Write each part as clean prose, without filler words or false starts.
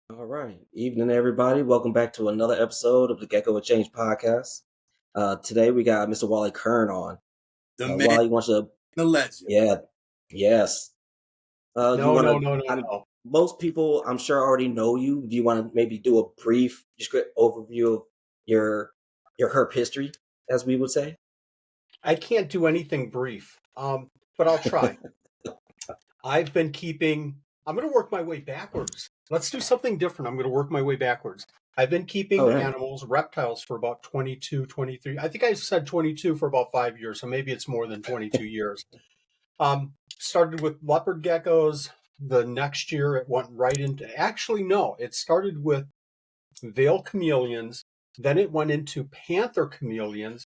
All right. Evening, everybody. Welcome back to another episode of the Gecko Exchange podcast. Today we got Mr. Wally Kern on. The man, Wally wants to, the legend. yeah, yes. You No, want no, to, no, no, no. most people I'm sure already know you. Do you want to maybe do a brief overview of your your herp history, as we would say? I can't do anything brief, but I'll try. I've been keeping, I'm going to work my way backwards. Let's do something different. I'm going to work my way backwards. I've been All keeping right. animals, reptiles for about 22, 23. I think I said 22 for about 5 years, so maybe it's more than 22 years. Started with leopard geckos. The next year it went right into, actually, no, it started with veil chameleons. Then it went into panther chameleons.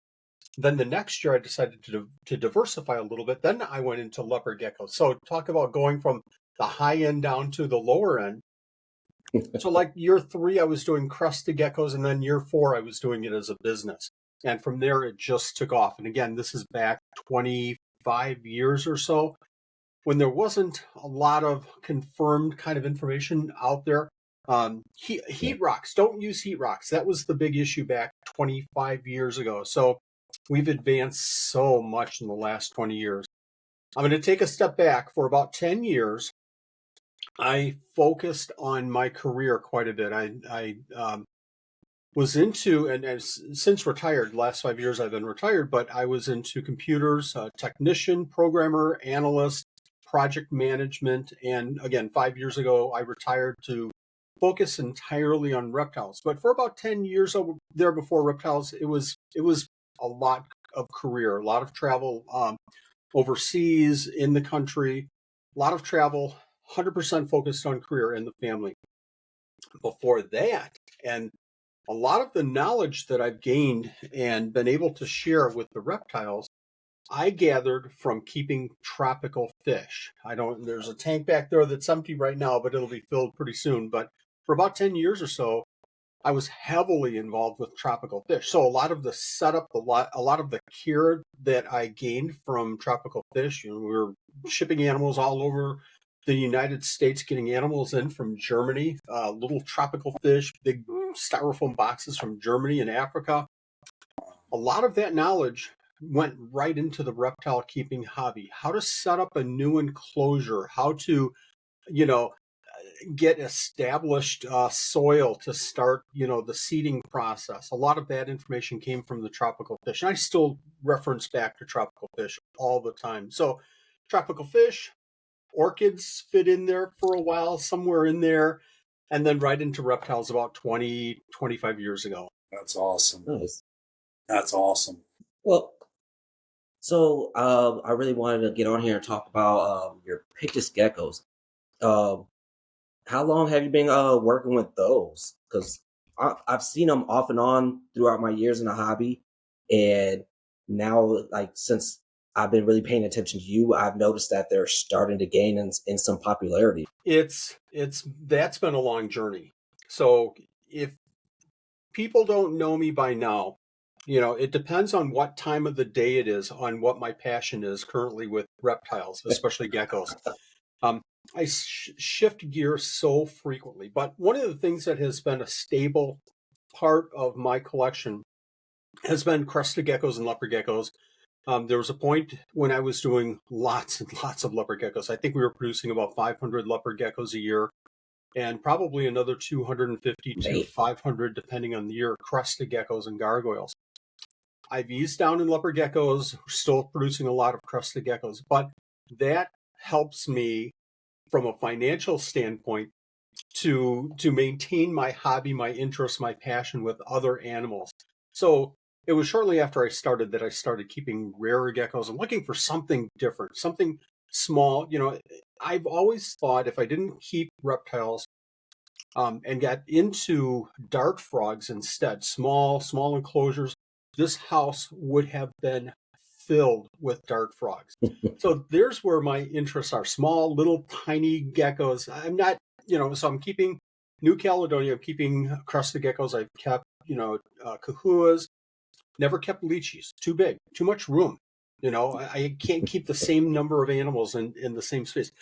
Then the next year I decided to diversify a little bit. Then I went into leopard geckos. So talk about going from the high end down to the lower end. So like year 3, I was doing crested geckos, and then year 4, I was doing it as a business. And from there, it just took off. And again, this is back 25 years or so when there wasn't a lot of confirmed kind of information out there. Heat rocks, don't use heat rocks. That was the big issue back 25 years ago. So we've advanced so much in the last 20 years. I'm going to take a step back. For about 10 years, I focused on my career quite a bit. I was into, and since retired, last 5 years I've been retired, but I was into computers, technician, programmer, analyst, project management. And again, 5 years ago, I retired to focus entirely on reptiles. But for about 10 years over there before reptiles, it was a lot of career, a lot of travel overseas, in the country, a lot of travel, 100% focused on career and the family. Before that, and a lot of the knowledge that I've gained and been able to share with the reptiles, I gathered from keeping tropical fish. There's a tank back there that's empty right now, but it'll be filled pretty soon. But for about 10 years or so, I was heavily involved with tropical fish. So a lot of the setup, a lot of the care that I gained from tropical fish, we were shipping animals all over the United States, getting animals in from Germany, little tropical fish, big styrofoam boxes from Germany and Africa. A lot of that knowledge went right into the reptile keeping hobby. How to set up a new enclosure, how to, you know, get established soil to start, the seeding process. A lot of that information came from the tropical fish. And I still reference back to tropical fish all the time. So tropical fish, orchids fit in there for a while, somewhere in there, and then right into reptiles about 20, 25 years ago. That's awesome. Nice. That's awesome. Well, so I really wanted to get on here and talk about your Pictus geckos. Um, How long have you been working with those? Because I've seen them off and on throughout my years in the hobby, and now, like since I've been really paying attention to you, I've noticed that they're starting to gain in some popularity. It's that's been a long journey. So if people don't know me by now, it depends on what time of the day it is, on what my passion is currently with reptiles, especially geckos. Um, I shift gears so frequently, but one of the things that has been a stable part of my collection has been crested geckos and leopard geckos. There was a point when I was doing lots and lots of leopard geckos. I think we were producing about 500 leopard geckos a year, and probably another 250 to Man, 500, depending on the year, crested geckos and gargoyles. I've eased down in leopard geckos, we're still producing a lot of crested geckos, but that helps me from a financial standpoint to maintain my hobby, my interest, my passion with other animals. So it was shortly after I started that I started keeping rarer geckos. I'm looking for something different, something small. I've always thought if I didn't keep reptiles and got into dart frogs instead, small enclosures, this house would have been filled with dart frogs. So there's where my interests are: small, little, tiny geckos. I'm not, so I'm keeping New Caledonia, I'm keeping crested geckos. I've kept, kahuas, never kept lychees. Too big, too much room. I can't keep the same number of animals in the same space.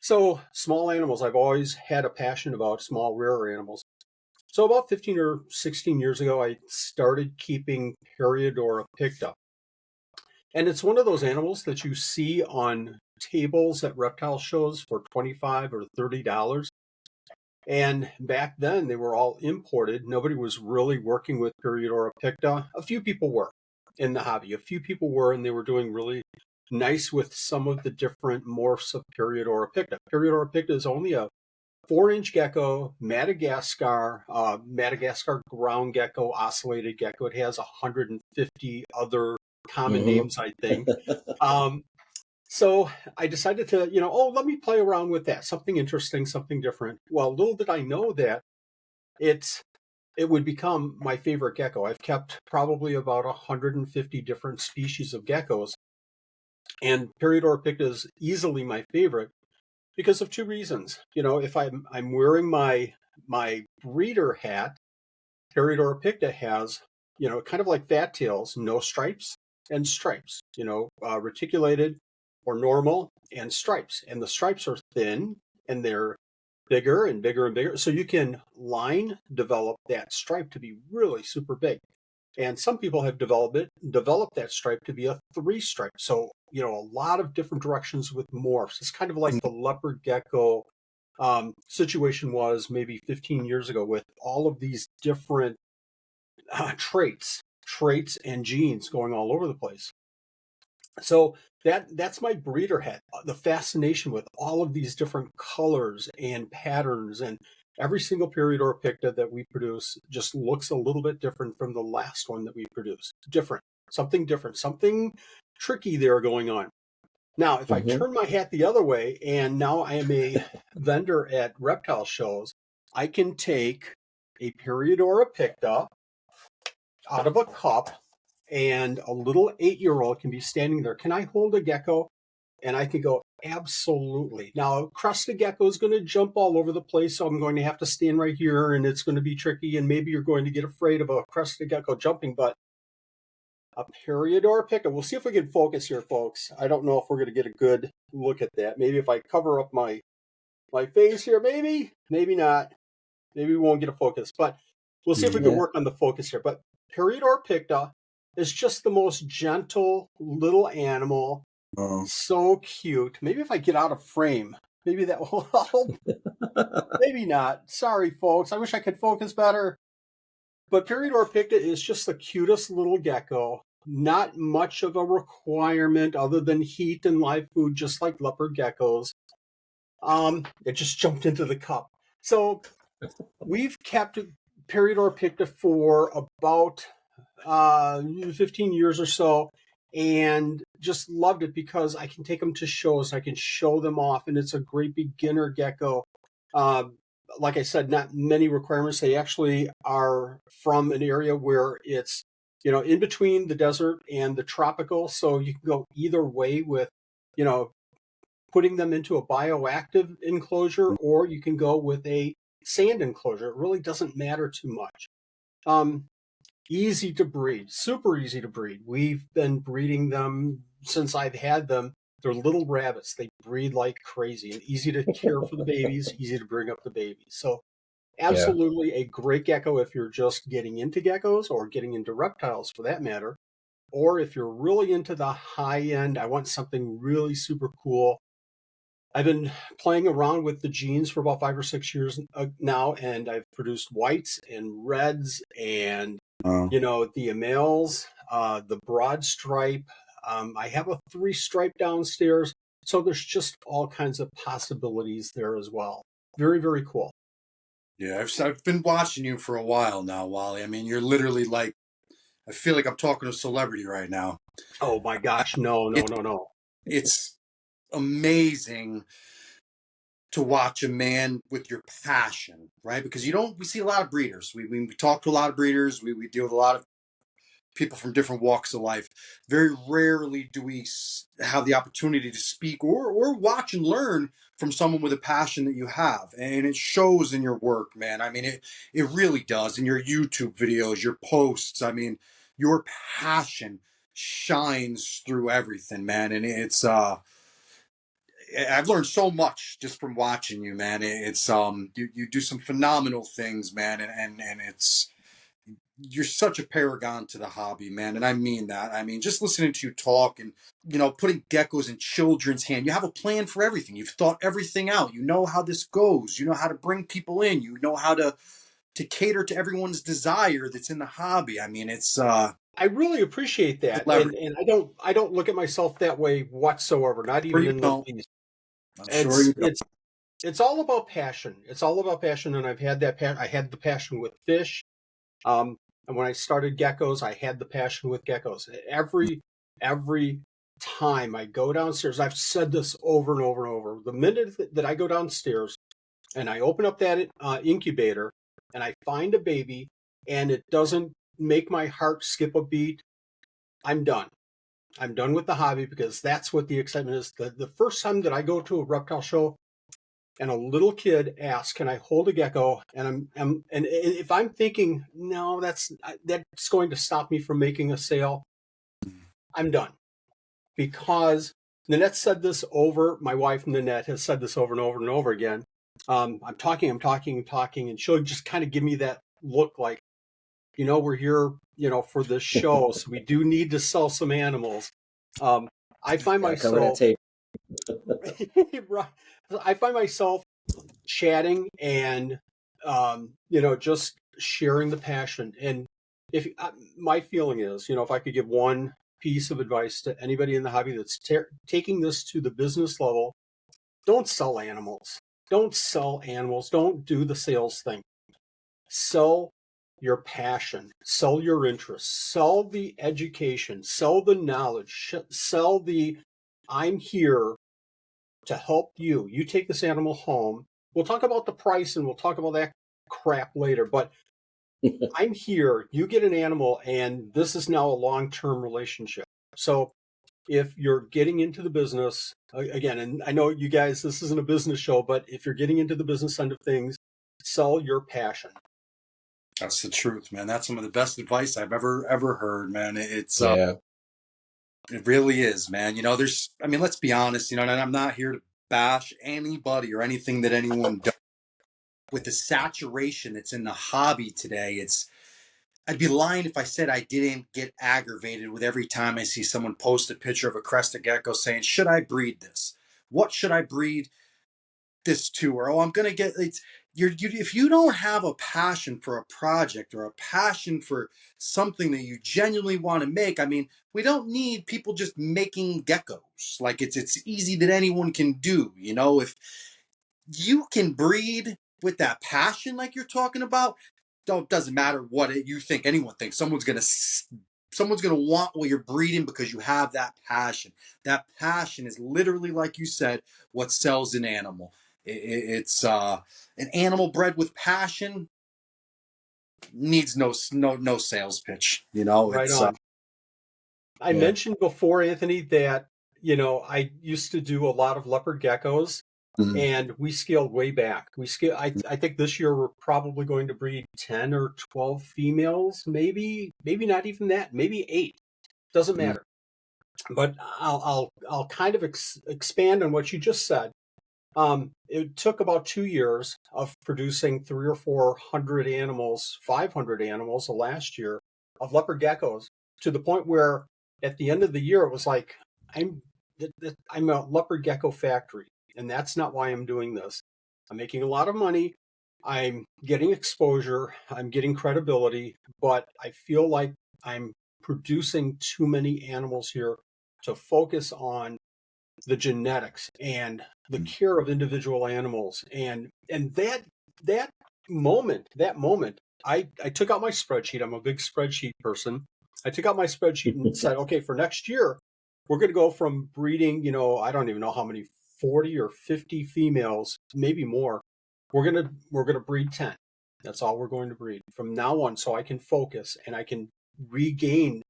So small animals, I've always had a passion about small, rare animals. So about 15 or 16 years ago, I started keeping Periodora picta. And it's one of those animals that you see on tables at reptile shows for $25 or $30. And back then, they were all imported. Nobody was really working with Periodora picta. A few people were in the hobby. A few people were, and they were doing really nice with some of the different morphs of Periodora picta. Periodora picta is only a 4-inch gecko, Madagascar ground gecko, ocellated gecko. It has 150 other common Hmm. names, I think. Um, so I decided to, let me play around with that. Something interesting, something different. Well, little did I know that it's it would become my favorite gecko. I've kept probably about 150 different species of geckos, and Periodor picta is easily my favorite because of two reasons. If I'm wearing my breeder hat, Periodor picta has, kind of like fat tails, no stripes and stripes, reticulated or normal and stripes. And the stripes are thin and they're bigger and bigger and bigger. So you can line develop that stripe to be really super big. And some people have developed that stripe to be a 3 stripe. So, a lot of different directions with morphs. It's kind of like the leopard gecko situation was maybe 15 years ago with all of these different traits and genes going all over the place. So that's my breeder hat. The fascination with all of these different colors and patterns, and every single Periodor picta that we produce just looks a little bit different from the last one that we produced. Different, something tricky there going on. Now, if I Hmm. turn my hat the other way, and now I am a vendor at reptile shows, I can take a Periodora picta out of a cup, and a little 8-year-old can be standing there. Can I hold a gecko? And I can go, absolutely. Now, a crested gecko is going to jump all over the place, so I'm going to have to stand right here, and it's going to be tricky, and maybe you're going to get afraid of a crested gecko jumping, but a Periodor picta. We'll see if we can focus here, folks. I don't know if we're going to get a good look at that. Maybe if I cover up my face here, maybe not. Maybe we won't get a focus, but we'll see if we can Yeah. work on the focus here. But Periodor picta is just the most gentle little animal. Um, So cute. Maybe if I get out of frame, maybe that will help. Maybe not. Sorry, folks. I wish I could focus better. But Periodor picta is just the cutest little gecko. Not much of a requirement other than heat and live food, just like leopard geckos. It just jumped into the cup. So we've kept Periodor picta for about 15 years or so, and just loved it because I can take them to shows, I can show them off, and it's a great beginner gecko. Uh, like I said, not many requirements. They actually are from an area where it's, in between the desert and the tropical, so you can go either way with, you know, putting them into a bioactive enclosure, or you can go with a sand enclosure. It really doesn't matter too much. Um, Easy to breed, super easy to breed. We've been breeding them since I've had them. They're little rabbits. They breed like crazy and easy to care for the babies, easy to bring up the babies. So, Yeah. absolutely a great gecko if you're just getting into geckos or getting into reptiles for that matter. Or if you're really into the high end, I want something really super cool. I've been playing around with the genes for about 5 or 6 years now, and I've produced whites and reds and um, the males, the broad stripe. I have a 3 stripe downstairs, so there's just all kinds of possibilities there as well. Very, very cool. yeah, I've been watching you for a while now, Wally. I mean, you're literally like, I feel like I'm talking to a celebrity right now. Oh my gosh, no, no, It's no, no. it's amazing to watch a man with your passion, right? Because we see a lot of breeders. We talk to a lot of breeders. We deal with a lot of people from different walks of life. Very rarely do we have the opportunity to speak or watch and learn from someone with a passion that you have, and it shows in your work, man. I mean, it really does in your YouTube videos, your posts. I mean, your passion shines through everything, man, and I've learned so much just from watching you, man. It's you do some phenomenal things, man, and it's you're such a paragon to the hobby, man, and I mean that. I mean, just listening to you talk and putting geckos in children's hand. You have a plan for everything. You've thought everything out. You know how this goes. You know how to bring people in. You know how to cater to everyone's desire that's in the hobby. I mean, it's I really appreciate that, clever. and I don't look at myself that way whatsoever, not Sure even you in the don't. least. I'm sure It's you don't. it's all about passion. It's all about passion, and I've had that I had the passion with fish. And when I started geckos, I had the passion with geckos. Every time I go downstairs, I've said this over and over and over. The minute that I go downstairs and I open up that incubator and I find a baby and it doesn't make my heart skip a beat, I'm done. I'm done with the hobby because that's what the excitement is. The first time that I go to a reptile show and a little kid asks, "Can I hold a gecko?" And if I'm thinking, no, that's going to stop me from making a sale, I'm done. Because Nanette said this over. My wife Nanette has said this over and over and over again. I'm talking, and she'll just kind of give me that look like, we're here, for this show, so we do need to sell some animals. Um, I find Gotta cover that myself, tape. right, I find myself chatting and just sharing the passion. And if my feeling is, if I could give one piece of advice to anybody in the hobby that's taking this to the business level, don't sell animals. Don't sell animals. Don't do the sales thing. Sell your passion, sell your interest, sell the education, sell the knowledge, sell the I'm here to help you. You take this animal home. We'll talk about the price and we'll talk about that crap later, but I'm here. You get an animal, and this is now a long term relationship. So if you're getting into the business, again, and I know you guys, this isn't a business show, but if you're getting into the business end of things, sell your passion. That's the truth, man. That's some of the best advice I've ever heard, man. Yeah. It really is, man. I mean, let's be honest, and I'm not here to bash anybody or anything that anyone does. With the saturation that's in the hobby today, I'd be lying if I said I didn't get aggravated with every time I see someone post a picture of a crested gecko saying, should I breed this? What should I breed this to? Or, I'm going to get if you don't have a passion for a project or a passion for something that you genuinely want to make, I mean, we don't need people just making geckos. Like it's easy that anyone can do, if you can breed with that passion like you're talking about. Doesn't matter what you think anyone thinks. Someone's gonna want what you're breeding because you have that passion. That passion is literally, like you said, what sells an animal. It's an animal bred with passion needs no sales pitch. Right It's on. I Yeah. mentioned before, Anthony, that, I used to do a lot of leopard geckos. mm, And we scaled way back. I think this year we're probably going to breed 10 or 12 females, maybe not even that, maybe 8. Doesn't mm, matter. But I'll kind of expand on what you just said. It took about 2 years of producing 3 or 400 animals, 500 animals last year of leopard geckos, to the point where at the end of the year it was like I'm I'm a leopard gecko factory, and that's not why I'm doing this. I'm making a lot of money. I'm getting exposure. I'm getting credibility, but I feel like I'm producing too many animals here to focus on the genetics and the care of individual animals. And that moment, I took out my spreadsheet. I'm a big spreadsheet person. I took out my spreadsheet and said, okay, for next year we're going to go from breeding, I don't even know how many, 40 or 50 females, maybe more. We're going to breed 10. That's all we're going to breed from now on, so I can focus and I can regain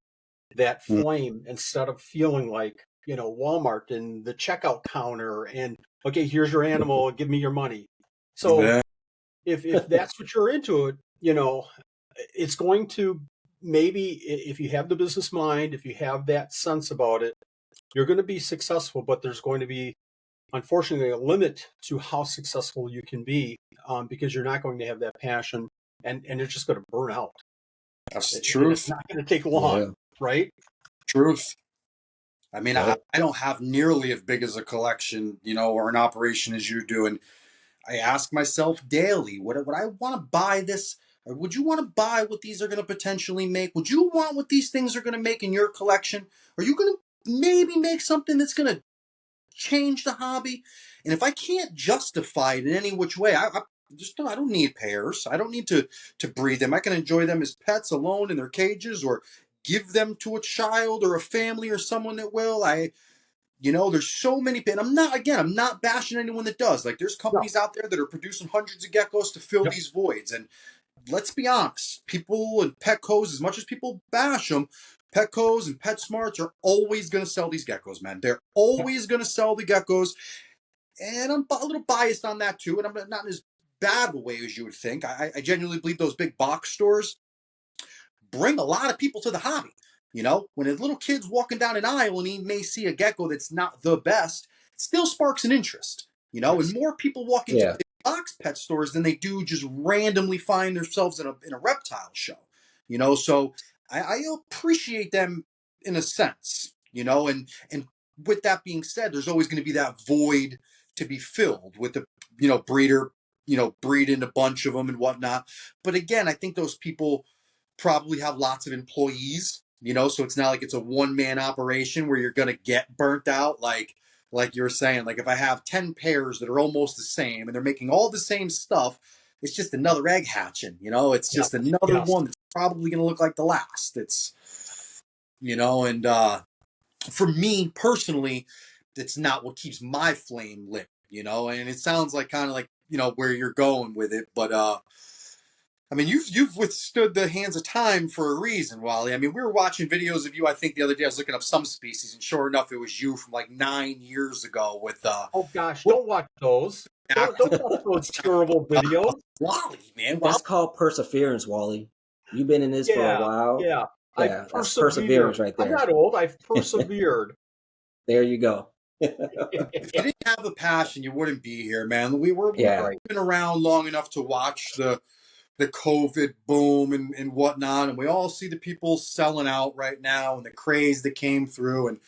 that mm. flame instead of feeling like, Walmart and the checkout counter and, okay, here's your animal, give me your money. So Yeah. if that's what you're into, it's going to, maybe if you have the business mind, if you have that sense about it, you're going to be successful, but there's going to be unfortunately a limit to how successful you can be, because you're not going to have that passion, and it's just going to burn out. That's the It's truth. not going to take long, Yeah. right? Truth. I mean, I Yep. don't have nearly as big as a collection, or an operation as you do. And I ask myself daily, would I want to buy this? Or would you want to buy what these are going to potentially make? Would you want what these things are going to make in your collection? Are you going to maybe make something that's going to change the hobby? And if I can't justify it in any which way, I don't need pairs. I don't need to breed them. I can enjoy them as pets alone in their cages, or give them to a child or a family or someone that will. There's so many, and I'm not bashing anyone that does. Like, there's No. companies out there that are producing hundreds of geckos to fill Yep. these voids. And let's be honest, people and Petcos, as much as people bash them, Petcos and PetSmarts are always going to sell these geckos, man. They're Yep. always going to sell the geckos. And I'm a little biased on that too. And I'm not in as bad of a way as you would think. I genuinely believe those big box stores bring a lot of people to the hobby. When a little kid's walking down an aisle and he may see a gecko that's not the best, it still sparks an interest. And Yes. more people walk into Yeah. big box pet stores than they do just randomly find themselves in a reptile show. So I appreciate them in a sense. And with that being said, there's always going to be that void to be filled with the breeder, breeding a bunch of them and whatnot. But again, I think those people probably have lots of employees, so it's not like it's a one-man operation where you're going to get burnt out. Like you were saying, like if I have 10 pairs that are almost the same and they're making all the same stuff, it's just another egg hatching. It's Yep. just another Yes. one that's probably going to look like the last. And for me personally, it's not what keeps my flame lit. And it sounds like kind of like where you're going with it, but I mean, you've withstood the hands of time for a reason, Wally. I mean, we were watching videos of you. I think the other day I was looking up some species, and sure enough, it was you from like 9 years ago with Oh gosh, what don't watch those. Don't actual watch those terrible videos. Wally, man. Wally, That's called perseverance, Wally. You've been in this for a Yeah, while. yeah. I've Yeah, that's persevered. perseverance right I'm there. not old. I've persevered. There you go. if you didn't have a passion, you wouldn't be here, man. We've Yeah, Right. been around long enough to watch the COVID boom and whatnot, and we all see the people selling out right now and the craze that came through. And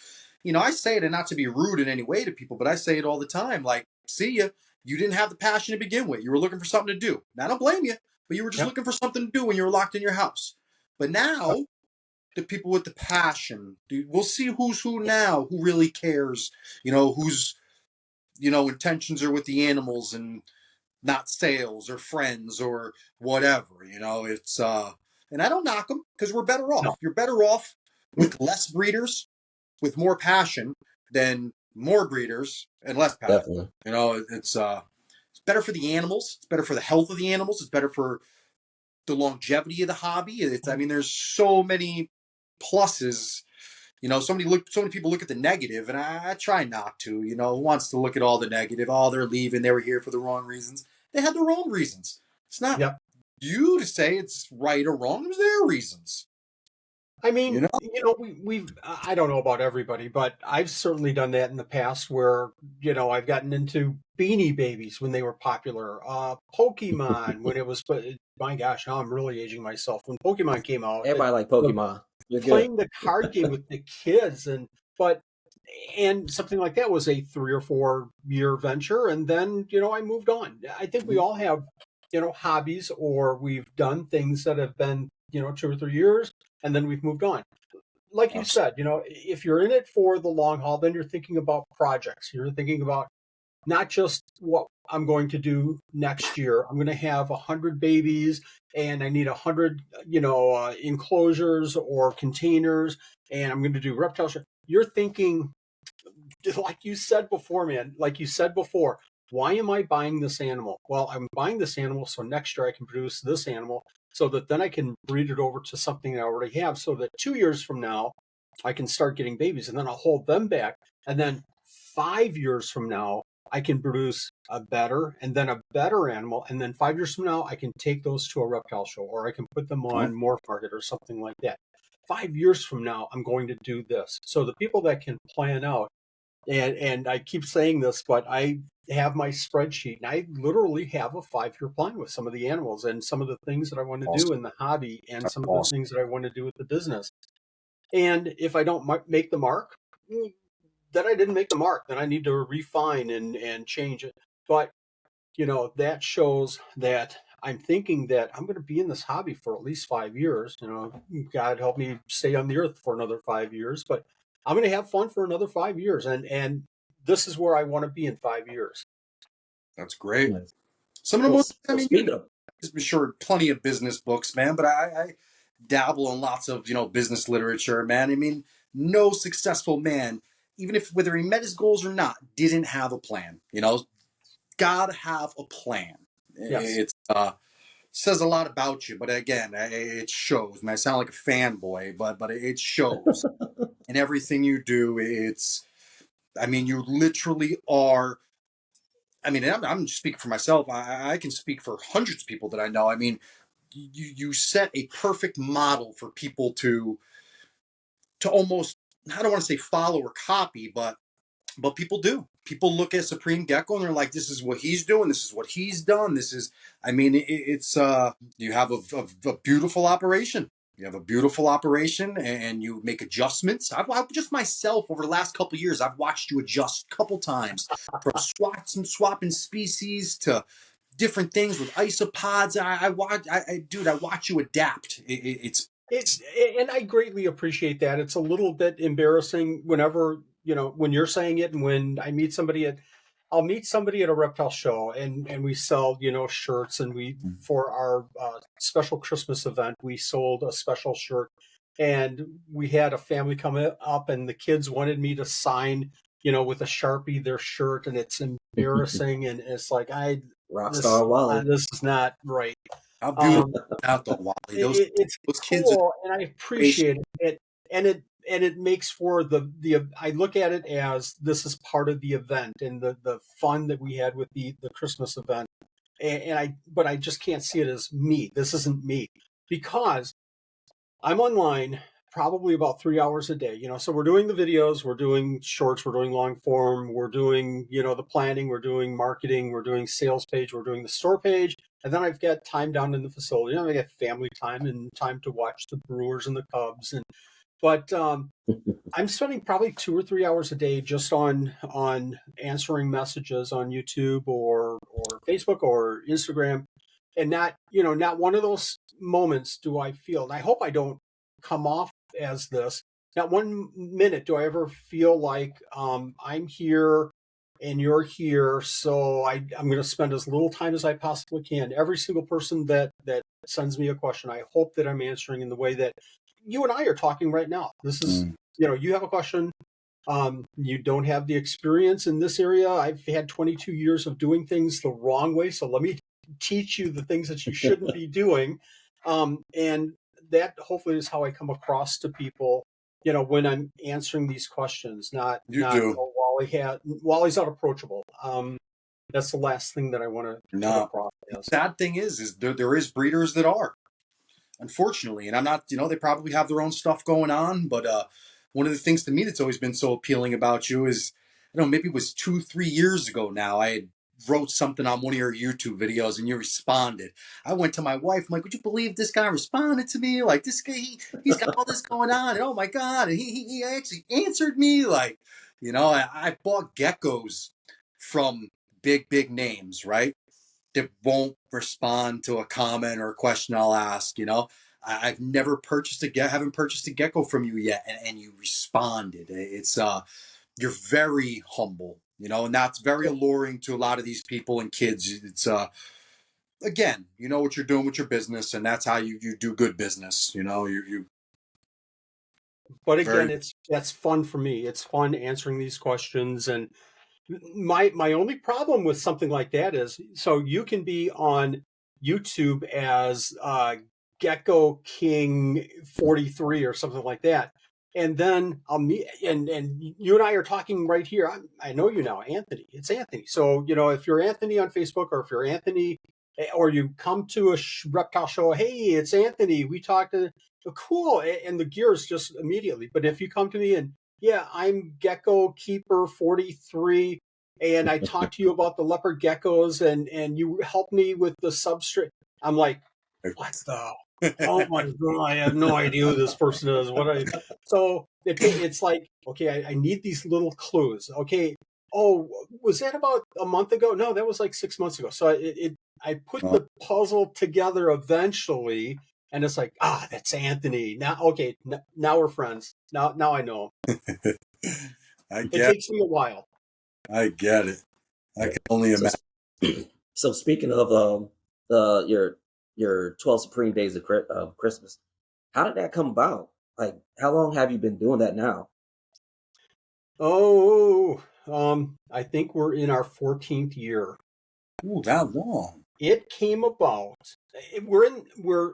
I say it, and not to be rude in any way to people, but I say it all the time. Like, see ya. You didn't have the passion to begin with. You were looking for something to do. And I don't blame you, but you were just Yep. looking for something to do when you were locked in your house. But Yep. now, the people with the passion, dude, we'll see who's who now, who really cares, whose, intentions are with the animals and not sales or friends or whatever. It's and I don't knock them, because we're better No. off. You're better off with less breeders with more passion than more breeders and less passion. definitely. It's better for the animals. It's better for the health of the animals. It's better for the longevity of the hobby. I mean, there's so many pluses. So many people look at the negative, and I try not to. Who wants to look at all the negative? Oh, they're leaving. They were here for the wrong reasons. They had their own reasons. It's not Yep. you to say it's right or wrong. It was their reasons. I You mean, know? we've, I don't know about everybody, but I've certainly done that in the past where, I've gotten into Beanie Babies when they were popular, Pokemon when it was, but my gosh, now I'm really aging myself. When Pokemon came out, Everybody like the, Pokemon. You're good. playing the card game with the kids, and something like that was a 3 or 4 year venture. And then, I moved on. I think we all have, hobbies, or we've done things that have been, 2 or 3 years, and then we've moved on. Like you said, if you're in it for the long haul, then you're thinking about projects. You're thinking about not just what I'm going to do next year. I'm going to have 100 babies, and I need 100, enclosures or containers, and I'm going to do reptile show. You're thinking, like you said before, man, like you said before, why am I buying this animal? Well, I'm buying this animal so next year I can produce this animal, so that then I can breed it over to something I already have, so that 2 years from now I can start getting babies, and then I'll hold them back. And then 5 years from now, I can produce a better and then a better animal. And then 5 years from now, I can take those to a reptile show, or I can put them on Morph Market or something like that. 5 years from now, I'm going to do this. So the people that can plan out and I keep saying this, but I have my spreadsheet, and I literally have a 5-year plan with some of the animals and some of the things that I want to do Awesome. in the hobby and That's some of the awesome. things that I want to do with the business. And if I don't make the mark, then I didn't make the mark. Then I need to refine and change it. But that shows that I'm thinking that I'm going to be in this hobby for at least 5 years. God help me stay on the earth for another 5 years, but I'm going to have fun for another 5 years. And this is where I want to be in 5 years. That's great. Nice. Some of the So, most, I so mean, speaking of, I'm sure plenty of business books, man, but I dabble in lots of, business literature, man. I mean, no successful man, even if whether he met his goals or not, didn't have a plan. Gotta have a plan. Yes. It's says a lot about you, but again, it shows. I sound like a fanboy, but it shows in everything you do. I mean, you literally are. I mean, I'm just speaking for myself. I can speak for hundreds of people that I know. I mean, you set a perfect model for people to almost, I don't want to say follow or copy, but people do. People look at Supreme Gecko and they're like, this is what he's doing. This is what he's done. This is, I mean, it's, you have a beautiful operation. You have a beautiful operation and you make adjustments. I've just myself over the last couple of years, I've watched you adjust a couple times from swapping species to different things with isopods. I watch, dude, I watch you adapt. It and I greatly appreciate that. It's a little bit embarrassing whenever, when you're saying it, and when I'll meet somebody at a reptile show, and we sell, shirts, and we for our special Christmas event, we sold a special shirt, and we had a family come up, and the kids wanted me to sign, with a Sharpie their shirt, and it's embarrassing, and it's like Rockstar Wally. this is not right. how beautiful Um, is that though, Wally? it's Those kids are cool, and I inspiration. appreciate it. And it makes for the I look at it as this is part of the event and the fun that we had with the Christmas event. But I just can't see it as me. This isn't me because I'm online probably about 3 hours a day. So we're doing the videos, we're doing shorts, we're doing long form, we're doing, the planning, we're doing marketing, we're doing sales page, we're doing the store page. And then I've got time down in the facility. I got family time and time to watch the Brewers and the Cubs. But I'm spending probably 2 or 3 hours a day just on answering messages on YouTube or Facebook or Instagram, and not one of those moments do I feel, and I hope I don't come off as this. Not one minute do I ever feel like I'm here and you're here, so I'm going to spend as little time as I possibly can. Every single person that sends me a question, I hope that I'm answering in the way that you and I are talking right now. This is, Mm. you have a question. You don't have the experience in this area. I've had 22 years of doing things the wrong way, so let me teach you the things that you shouldn't be doing. And that hopefully is how I come across to people, when I'm answering these questions. Not You not do. oh, Wally's not approachable. That's the last thing that I want to come No. across The as. sad thing is there is breeders that are, unfortunately, and I'm not, they probably have their own stuff going on, but one of the things to me that's always been so appealing about you is, I don't know, maybe it was 2, 3 years ago now, I had wrote something on one of your YouTube videos and you responded. I went to my wife, I'm like, would you believe this guy responded to me? Like, this guy, he's got all this going on, and oh my God, and he actually answered me. Like, I bought geckos from big names, right? That won't respond to a comment or a question I'll ask. I've never haven't purchased a gecko from you yet, and you responded. It's you're very humble, and that's very alluring to a lot of these people and kids. It's again, you know what you're doing with your business, and that's how you do good business. You But very again, that's fun for me. It's fun answering these questions. And my only problem with something like that is, so you can be on YouTube as Gecko King 43 or something like that, and then I'll meet, and you and I are talking right here. I know you now, Anthony. It's Anthony. So if you're Anthony on Facebook, or if you're Anthony, or you come to a reptile show, hey, it's Anthony. We talked to cool, and the gears just immediately. But if you come to me and yeah, I'm Gecko Keeper 43, and I talked to you about the leopard geckos, and you helped me with the substrate. I'm like, what the? Oh my god! I have no idea who this person is. So it's like, okay, I need these little clues. Okay, oh, was that about a month ago? No, that was like 6 months ago. So I put the puzzle together eventually, and it's like, that's Anthony. Now, okay, now we're friends. Now I know him. I It get takes me a while. I get it. I can only So, imagine. so speaking of the your 12 Supreme Days of Christmas, how did that come about? Like, how long have you been doing that now? Oh, I think we're in our 14th year. Ooh, that long. It came about.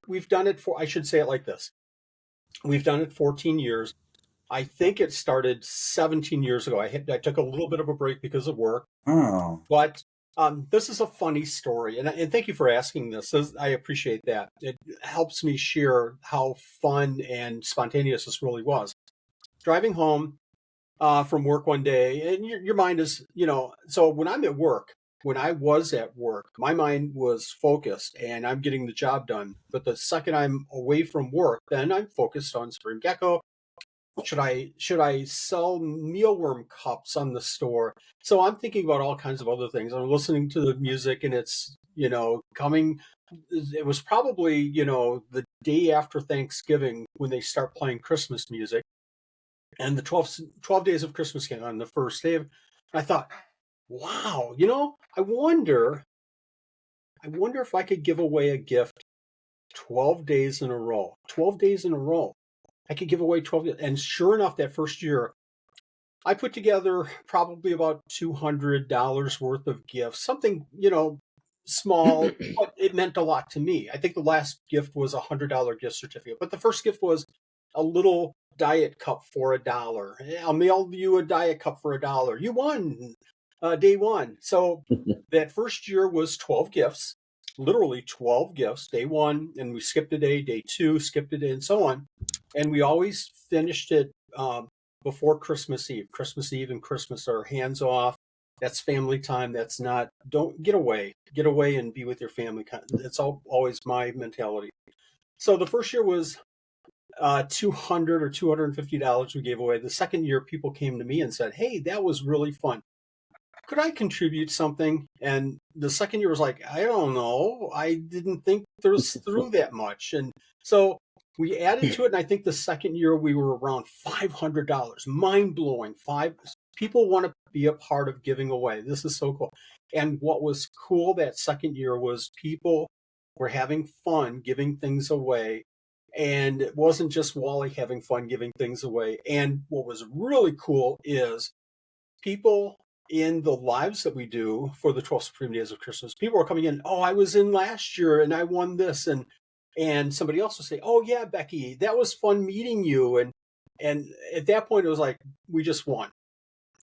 We've done it for. I should say it like this. We've done it 14 years. I think it started 17 years ago. I took a little bit of a break because of work, Oh. but this is a funny story, and thank you for asking this. I appreciate that. It helps me share how fun and spontaneous this really was. Driving home from work one day, and your mind is, so when I'm at work, when I was at work, my mind was focused and I'm getting the job done. But the second I'm away from work, then I'm focused on Supreme Gecko. Should I sell mealworm cups on the store? So I'm thinking about all kinds of other things. I'm listening to the music, and it's coming. It was probably the day after Thanksgiving when they start playing Christmas music, and the 12 days of Christmas came on the first day. I thought, wow, I wonder if I could give away a gift 12 days in a row. 12 days in a row. I could give away 12. And sure enough, that first year, I put together probably about $200 worth of gifts, something, small, but it meant a lot to me. I think the last gift was a $100 gift certificate, but the first gift was a little diet cup for $1. I'll mail you a diet cup for $1. You won day one. So that first year was 12 gifts, literally 12 gifts, day one, and we skipped a day, day two, skipped a day, and so on. And we always finished it before Christmas Eve. Christmas Eve and Christmas are hands off. That's family time. That's not, don't get away. Get away and be with your family. It's always my mentality. So the first year was $200 or $250 we gave away. The second year, people came to me and said, "Hey, that was really fun. Could I contribute something?" And the second year was like, "I don't know. I didn't think there's through that much." And so we added to it. And I think the second year we were around $500. Mind blowing. People want to be a part of giving away. This is so cool. And what was cool that second year was people were having fun giving things away. And it wasn't just Wally having fun giving things away. And what was really cool is people in the lives that we do for the 12 Supreme Days of Christmas, people are coming in, "Oh, I was in last year and I won this." And somebody else will say, "Oh yeah, Becky, that was fun meeting you." And at that point it was like, we just won.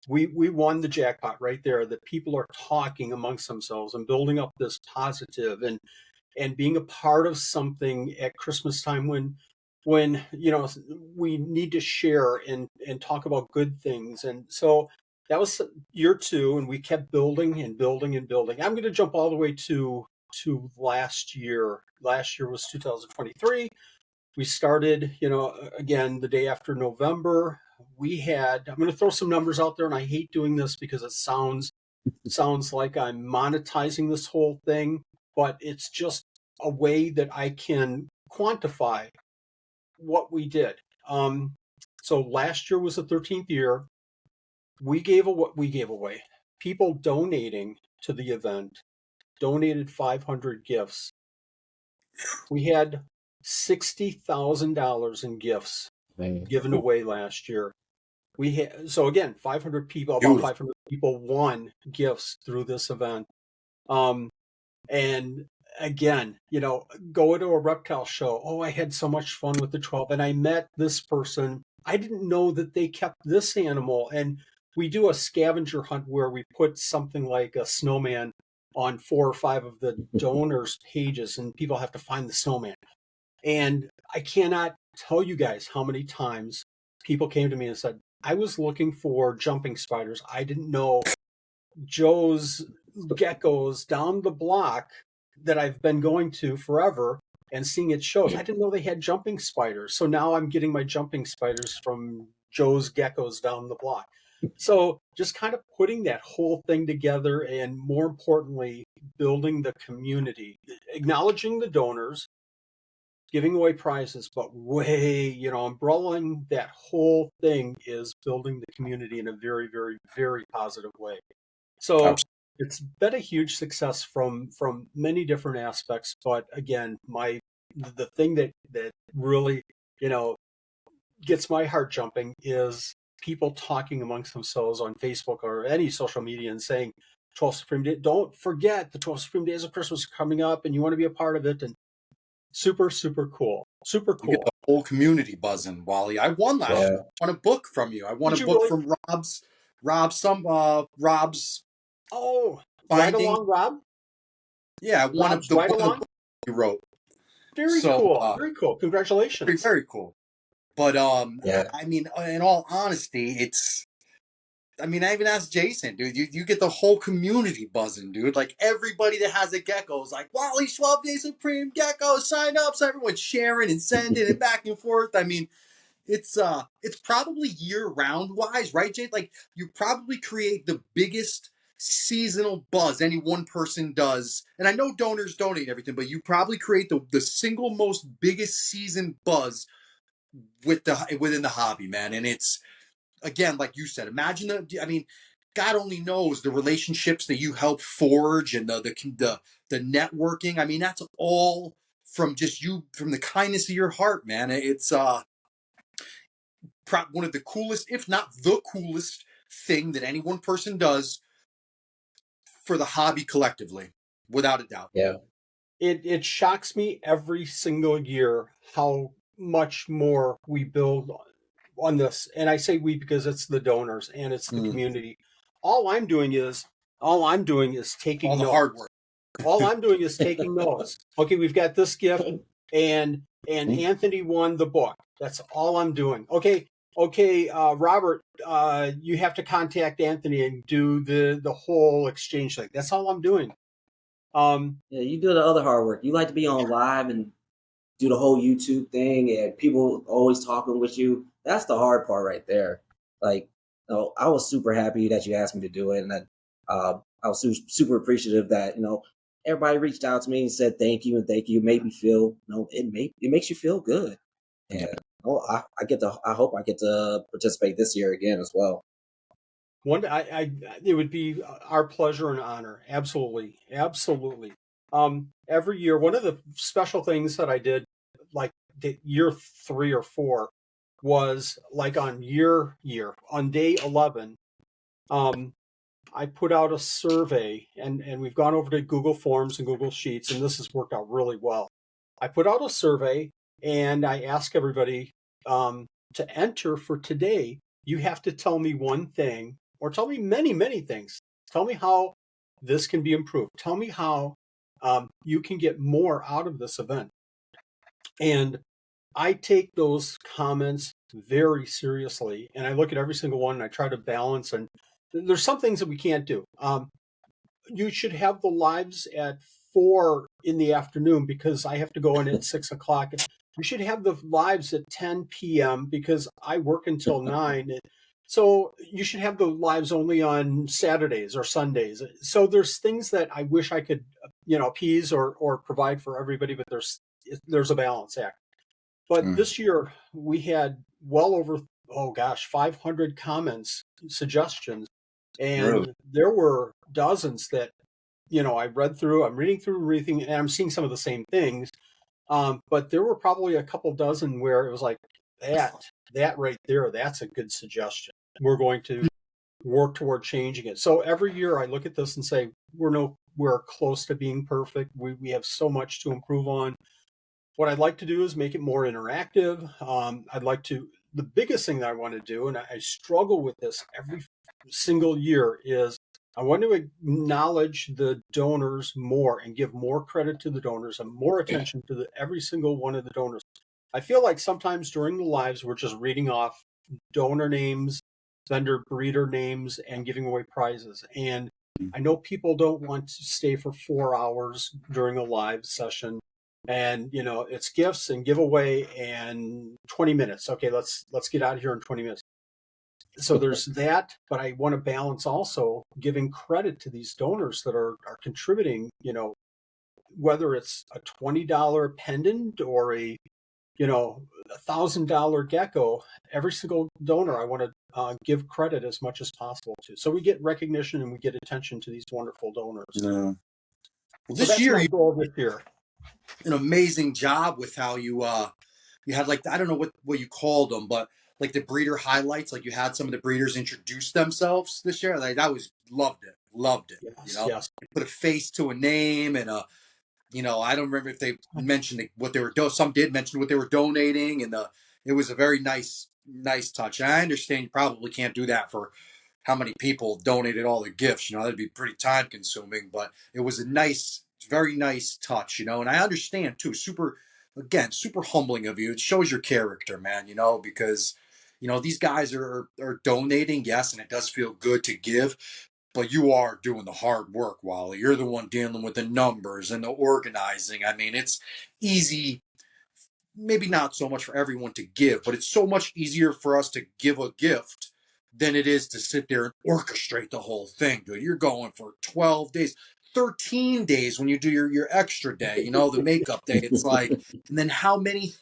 We won the jackpot right there, that people are talking amongst themselves and building up this positive and being a part of something at Christmas time when we need to share and talk about good things. And so that was year two, and we kept building and building and building. I'm going to jump all the way to last year. Last year was 2023. We started, again, the day after November. I'm going to throw some numbers out there, and I hate doing this because it sounds like I'm monetizing this whole thing, but it's just a way that I can quantify what we did. So last year was the 13th year. We gave away. People donating to the event donated 500 gifts. We had $60,000 in gifts Man. given away last year. So again, 500 people, about Beautiful. 500 people won gifts through this event. And again, go to a reptile show. Oh, I had so much fun with the 12, and I met this person. I didn't know that they kept this animal. And we do a scavenger hunt where we put something like a snowman on 4 or 5 of the donors' pages, and people have to find the snowman. And I cannot tell you guys how many times people came to me and said, I was looking for jumping spiders. I didn't know Joe's Geckos down the block that I've been going to forever and seeing at shows. I didn't know they had jumping spiders. So now I'm getting my jumping spiders from Joe's Geckos down the block. So just kind of putting that whole thing together, and more importantly, building the community, acknowledging the donors, giving away prizes, but umbrellaing that whole thing is building the community in a very, very, very positive way. So Absolutely. it's been a huge success from many different aspects. But again, the thing that really, gets my heart jumping is people talking amongst themselves on Facebook or any social media and saying, 12 Supreme Day, don't forget the 12 Supreme Days of Christmas are coming up and you want to be a part of it. And super, super cool. Super You get cool. the whole community buzzing, Wally. I won last year. Yeah. I won a book from you. I won a Did you book really? from Rob's Oh, right binding. along, Rob? Yeah, one of Rob's the right one of the along? books you wrote. Very So cool. Very cool. very, Congratulations. very cool. But Yeah. I mean, in all honesty, I even asked Jason, dude. You get the whole community buzzing, dude. Like everybody that has a gecko is like, Wally 12 Days Supreme Gecko, sign up. So everyone's sharing and sending and back and forth. I mean, it's probably year round wise, right, Jay? Like you probably create the biggest seasonal buzz any one person does. And I know donors donate everything, but you probably create the single most biggest season buzz within the hobby, man. And it's, again, like you said, imagine God only knows the relationships that you help forge and the networking. I mean, that's all from just you, from the kindness of your heart, man. It's one of the coolest, if not the coolest thing that any one person does for the hobby collectively, without a doubt. Yeah. It shocks me every single year how much more we build on this. And I say we because it's the donors and it's the Mm. community. All I'm doing is all I'm doing is All taking the notes. hard work. All I'm doing is taking notes. Okay, we've got this gift, and Anthony won the book. That's all I'm doing. Okay, Robert, you have to contact Anthony and do the whole exchange thing. That's all I'm doing. Yeah, you do the other hard work. You like to be on live and do the whole YouTube thing, and people always talking with you. That's the hard part right there. Like, I was super happy that you asked me to do it, and that I was super appreciative that everybody reached out to me and said thank you and thank you. It made me feel, it makes you feel good, Yeah. and I hope I get to participate this year again as well. One, it would be our pleasure and honor. Absolutely, absolutely. Every year, one of the special things that I did, like year 3 or 4, was like on on day 11. I put out a survey, and we've gone over to Google Forms and Google Sheets, and this has worked out really well. I put out a survey, and I ask everybody to enter for today. You have to tell me one thing, or tell me many, many things. Tell me how this can be improved. Tell me how you can get more out of this event. And I take those comments very seriously, and I look at every single one, and I try to balance. And there's some things that we can't do. You should have the lives at 4 in the afternoon because I have to go in at 6 o'clock. You should have the lives at 10 p.m. because I work until 9. So you should have the lives only on Saturdays or Sundays. So there's things that I wish I could, appease or provide for everybody, but there's a balance act. But this year we had well over, 500 comments, suggestions, Really? and there were dozens that, I read through. I'm reading through everything, and I'm seeing some of the same things. But there were probably a couple dozen where it was like that right there. That's a good suggestion. We're going to work toward changing it. So every year I look at this and say we're close to being perfect. We have so much to improve on. What I'd like to do is make it more interactive. The biggest thing that I want to do, and I struggle with this every single year, is I want to acknowledge the donors more and give more credit to the donors and more attention to every single one of the donors. I feel like sometimes during the lives, we're just reading off donor names vendor breeder names and giving away prizes. And I know people don't want to stay for 4 hours during a live session. And it's gifts and giveaway and 20 minutes. Okay, let's get out of here in 20 minutes. So there's that, but I want to balance also giving credit to these donors that are contributing, whether it's a $20 pendant or a $1,000 gecko. Every single donor I want to give credit as much as possible to, so we get recognition and we get attention to these wonderful donors. Well, So this that's year my you goal this year. did an amazing job with how you had, like, I don't know what you called them, but like the breeder highlights, like you had some of the breeders introduce themselves this year. Like, that was loved it. Yes, yes. You put a face to a name and I don't remember if they mentioned what they were doing. Some did mention what they were donating, and it was a very nice touch. And I understand you probably can't do that for how many people donated all the gifts. That'd be pretty time consuming, but it was a nice, very nice touch. And I understand too. Super humbling of you. It shows your character, man. Because these guys are donating, yes, and it does feel good to give. But you are doing the hard work, Wally. You're the one dealing with the numbers and the organizing. I mean, it's easy, maybe not so much for everyone to give, but it's so much easier for us to give a gift than it is to sit there and orchestrate the whole thing, dude. You're going for 12 days, 13 days when you do your extra day, the makeup day. It's like, and then how many?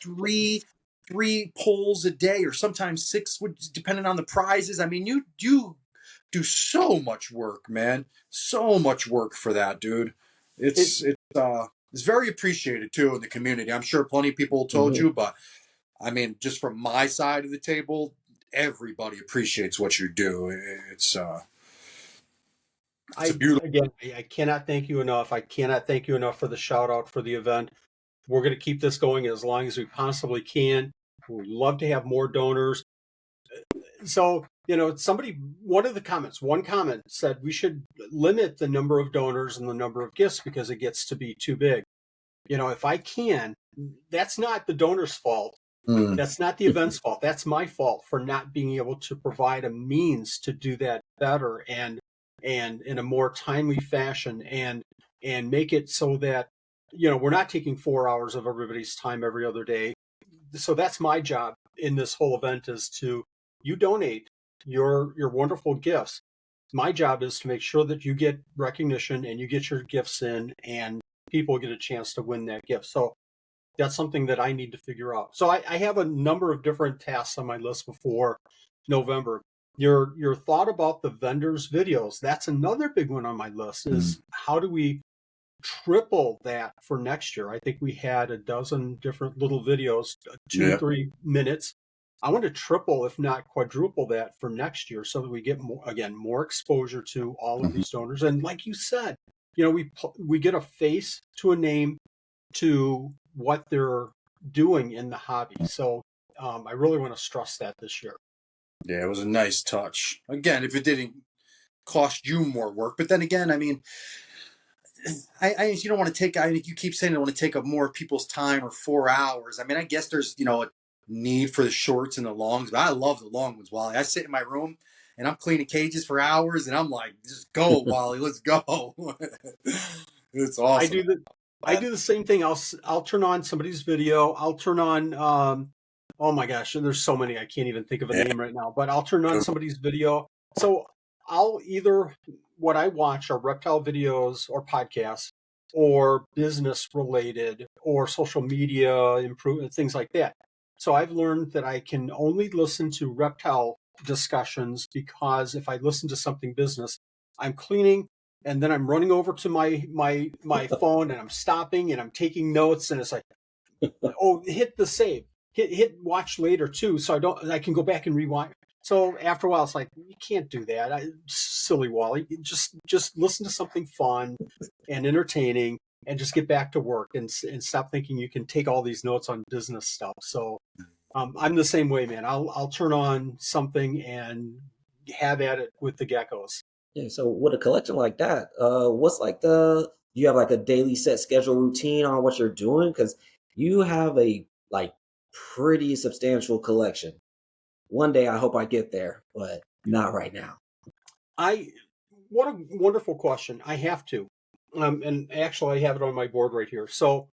Three polls a day, or sometimes six, depending on the prizes. I mean, you do so much work, man. So much work for that, dude. It's very appreciated too in the community. I'm sure plenty of people told Mhm. you, but I mean, just from my side of the table, everybody appreciates what you do. It's a beautiful. I cannot thank you enough. I cannot thank you enough for the shout out for the event. We're going to keep this going as long as we possibly can. We'd love to have more donors. So, one comment said we should limit the number of donors and the number of gifts because it gets to be too big. If I can, that's not the donor's fault. Mm. That's not the event's fault. That's my fault for not being able to provide a means to do that better and in a more timely fashion and make it so that we're not taking 4 hours of everybody's time every other day. So that's my job in this whole event is to you donate your wonderful gifts. My job is to make sure that you get recognition and you get your gifts in and people get a chance to win that gift. So that's something that I need to figure out. So I have a number of different tasks on my list before November. Your thought about the vendors' videos, that's another big one on my list is how do we triple that for next year? I think we had a dozen different little videos, 2-3 minutes. I want to triple, if not quadruple that for next year so that we get more exposure to all of these donors. And like you said, we get a face to a name to what they're doing in the hobby. So I really want to stress that this year. Yeah, it was a nice touch. Again, if it didn't cost you more work, but then again, I mean, you don't want to take. I think you keep saying you want to take up more people's time or 4 hours. I mean, I guess there's a need for the shorts and the longs, but I love the long ones, Wally. I sit in my room and I'm cleaning cages for hours, and I'm like, just go, Wally, let's go. It's awesome. I do the same thing. I'll turn on somebody's video. I'll turn on oh my gosh, there's so many I can't even think of a name right now, but I'll turn on somebody's video. So I'll either what I watch are reptile videos or podcasts or business related or social media improvement, things like that. So I've learned that I can only listen to reptile discussions because if I listen to something business, I'm cleaning and then I'm running over to my phone and I'm stopping and I'm taking notes and it's like, oh, hit the save, hit watch later too, so I can go back and rewind. So after a while, it's like you can't do that. Silly Wally, just listen to something fun and entertaining, and just get back to work and stop thinking you can take all these notes on business stuff. So I'm the same way, man. I'll turn on something and have at it with the geckos. Yeah, so with a collection like that, what's like do you have like a daily set schedule routine on what you're doing? Because you have a like pretty substantial collection. One day I hope I get there, but Not right now. What a wonderful question. I have to. And actually, I have it on my board right here. So,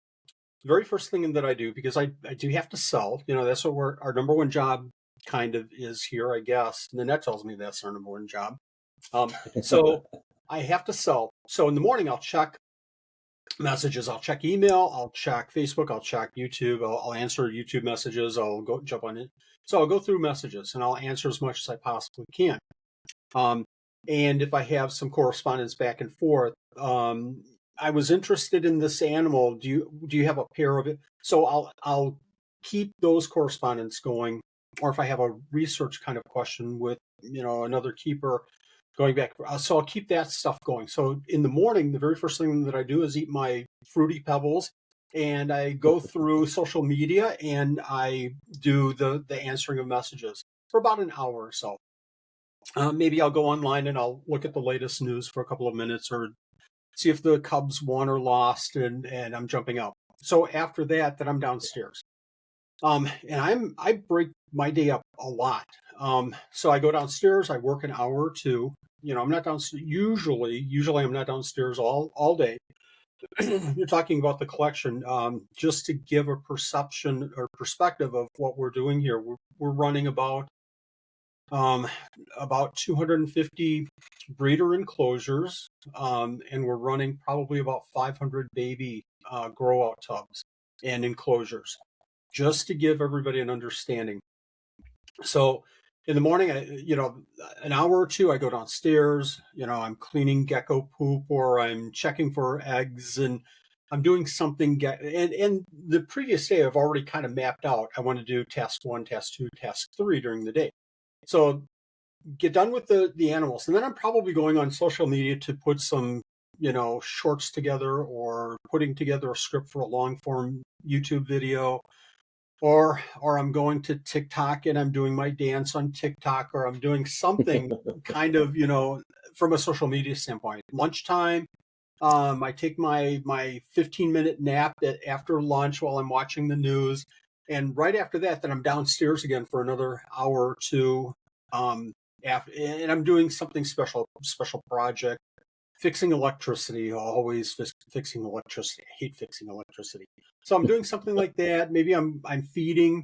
the very first thing that I do, because I do have to sell, that's what our number one job kind of is here, I guess. And Nanette tells me that's our number one job. So, I have to sell. So, in the morning, I'll check messages, I'll check email, I'll check Facebook, I'll check YouTube, I'll answer YouTube messages, I'll go jump on it. So, I'll go through messages and I'll answer as much as I possibly can. Um, and if I have some correspondence back and forth, I was interested in this animal. Do you have a pair of it? So I'll keep those correspondence going. Or if I have a research kind of question with another keeper going back, so I'll keep that stuff going. So in the morning, the very first thing that I do is eat my fruity pebbles, and I go through social media and I do the answering of messages for about an hour or so. Maybe I'll go online and I'll look at the latest news for a couple of minutes or see if the Cubs won or lost, and I'm jumping out. So after that, then I'm downstairs. And I break my day up a lot. So I go downstairs, I work an hour or two. I'm not downstairs usually I'm not downstairs all day. You're talking about the collection. Just to give a perception or perspective of what we're doing here, we're running about 250 breeder enclosures, and we're running probably about 500 baby grow out tubs and enclosures, just to give everybody an understanding. So in the morning, an hour or two, I go downstairs, I'm cleaning gecko poop or I'm checking for eggs, and I'm doing something. And the previous day, I've already kind of mapped out. I want to do task 1, task 2, task 3 during the day. So get done with the animals, and then I'm probably going on social media to put some shorts together, or putting together a script for a long form YouTube video, or I'm going to TikTok and I'm doing my dance on TikTok, or I'm doing something kind of from a social media standpoint. Lunchtime, I take my 15-minute nap after lunch while I'm watching the news, and right after that, then I'm downstairs again for another hour or two. And I'm doing something special project, fixing electricity, always fixing electricity. I hate fixing electricity. So I'm doing something like that. Maybe I'm feeding.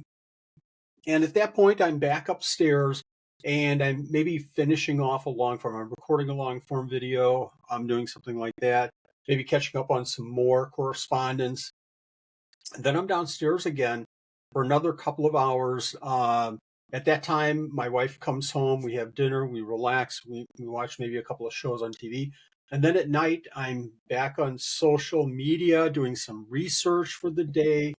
And at that point, I'm back upstairs and I'm maybe finishing off a long form. I'm recording a long form video. I'm doing something like that. Maybe catching up on some more correspondence. And then I'm downstairs again for another couple of hours. At that time, my wife comes home, we have dinner, we relax, we watch maybe a couple of shows on TV. And then at night, I'm back on social media doing some research for the day.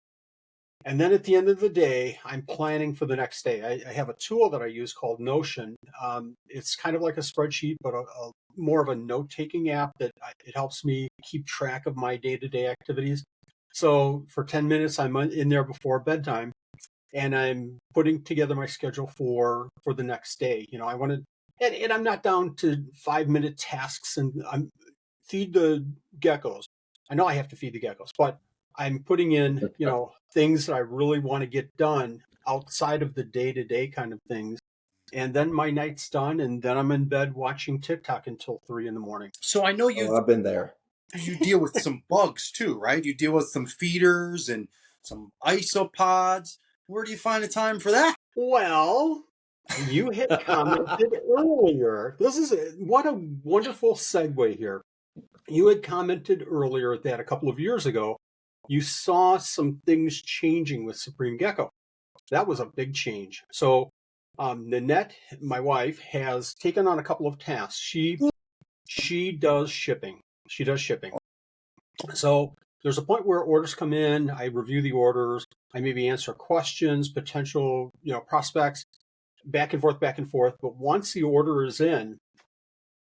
And then at the end of the day, I'm planning for the next day. I have a tool that I use called Notion. It's kind of like a spreadsheet, but more of a note-taking app that it helps me keep track of my day-to-day activities. So for 10 minutes, I'm in there before bedtime, and I'm putting together my schedule for the next day. I want to, and I'm not down to 5-minute tasks, and I'm feed the geckos. I know I have to feed the geckos, but I'm putting in, things that I really want to get done outside of the day-to-day kind of things. And then my night's done, and then I'm in bed watching TikTok until 3 in the morning. So I know Oh, I've been there. you deal with some bugs too, right? You deal with some feeders and some isopods. Where do you find the time for that? Well, you had commented earlier. What a wonderful segue here. You had commented earlier that a couple of years ago, you saw some things changing with Supreme Gecko. That was a big change. So Nanette, my wife, has taken on a couple of tasks. She does shipping. So there's a point where orders come in. I review the orders. I maybe answer questions, potential prospects, back and forth. But once the order is in,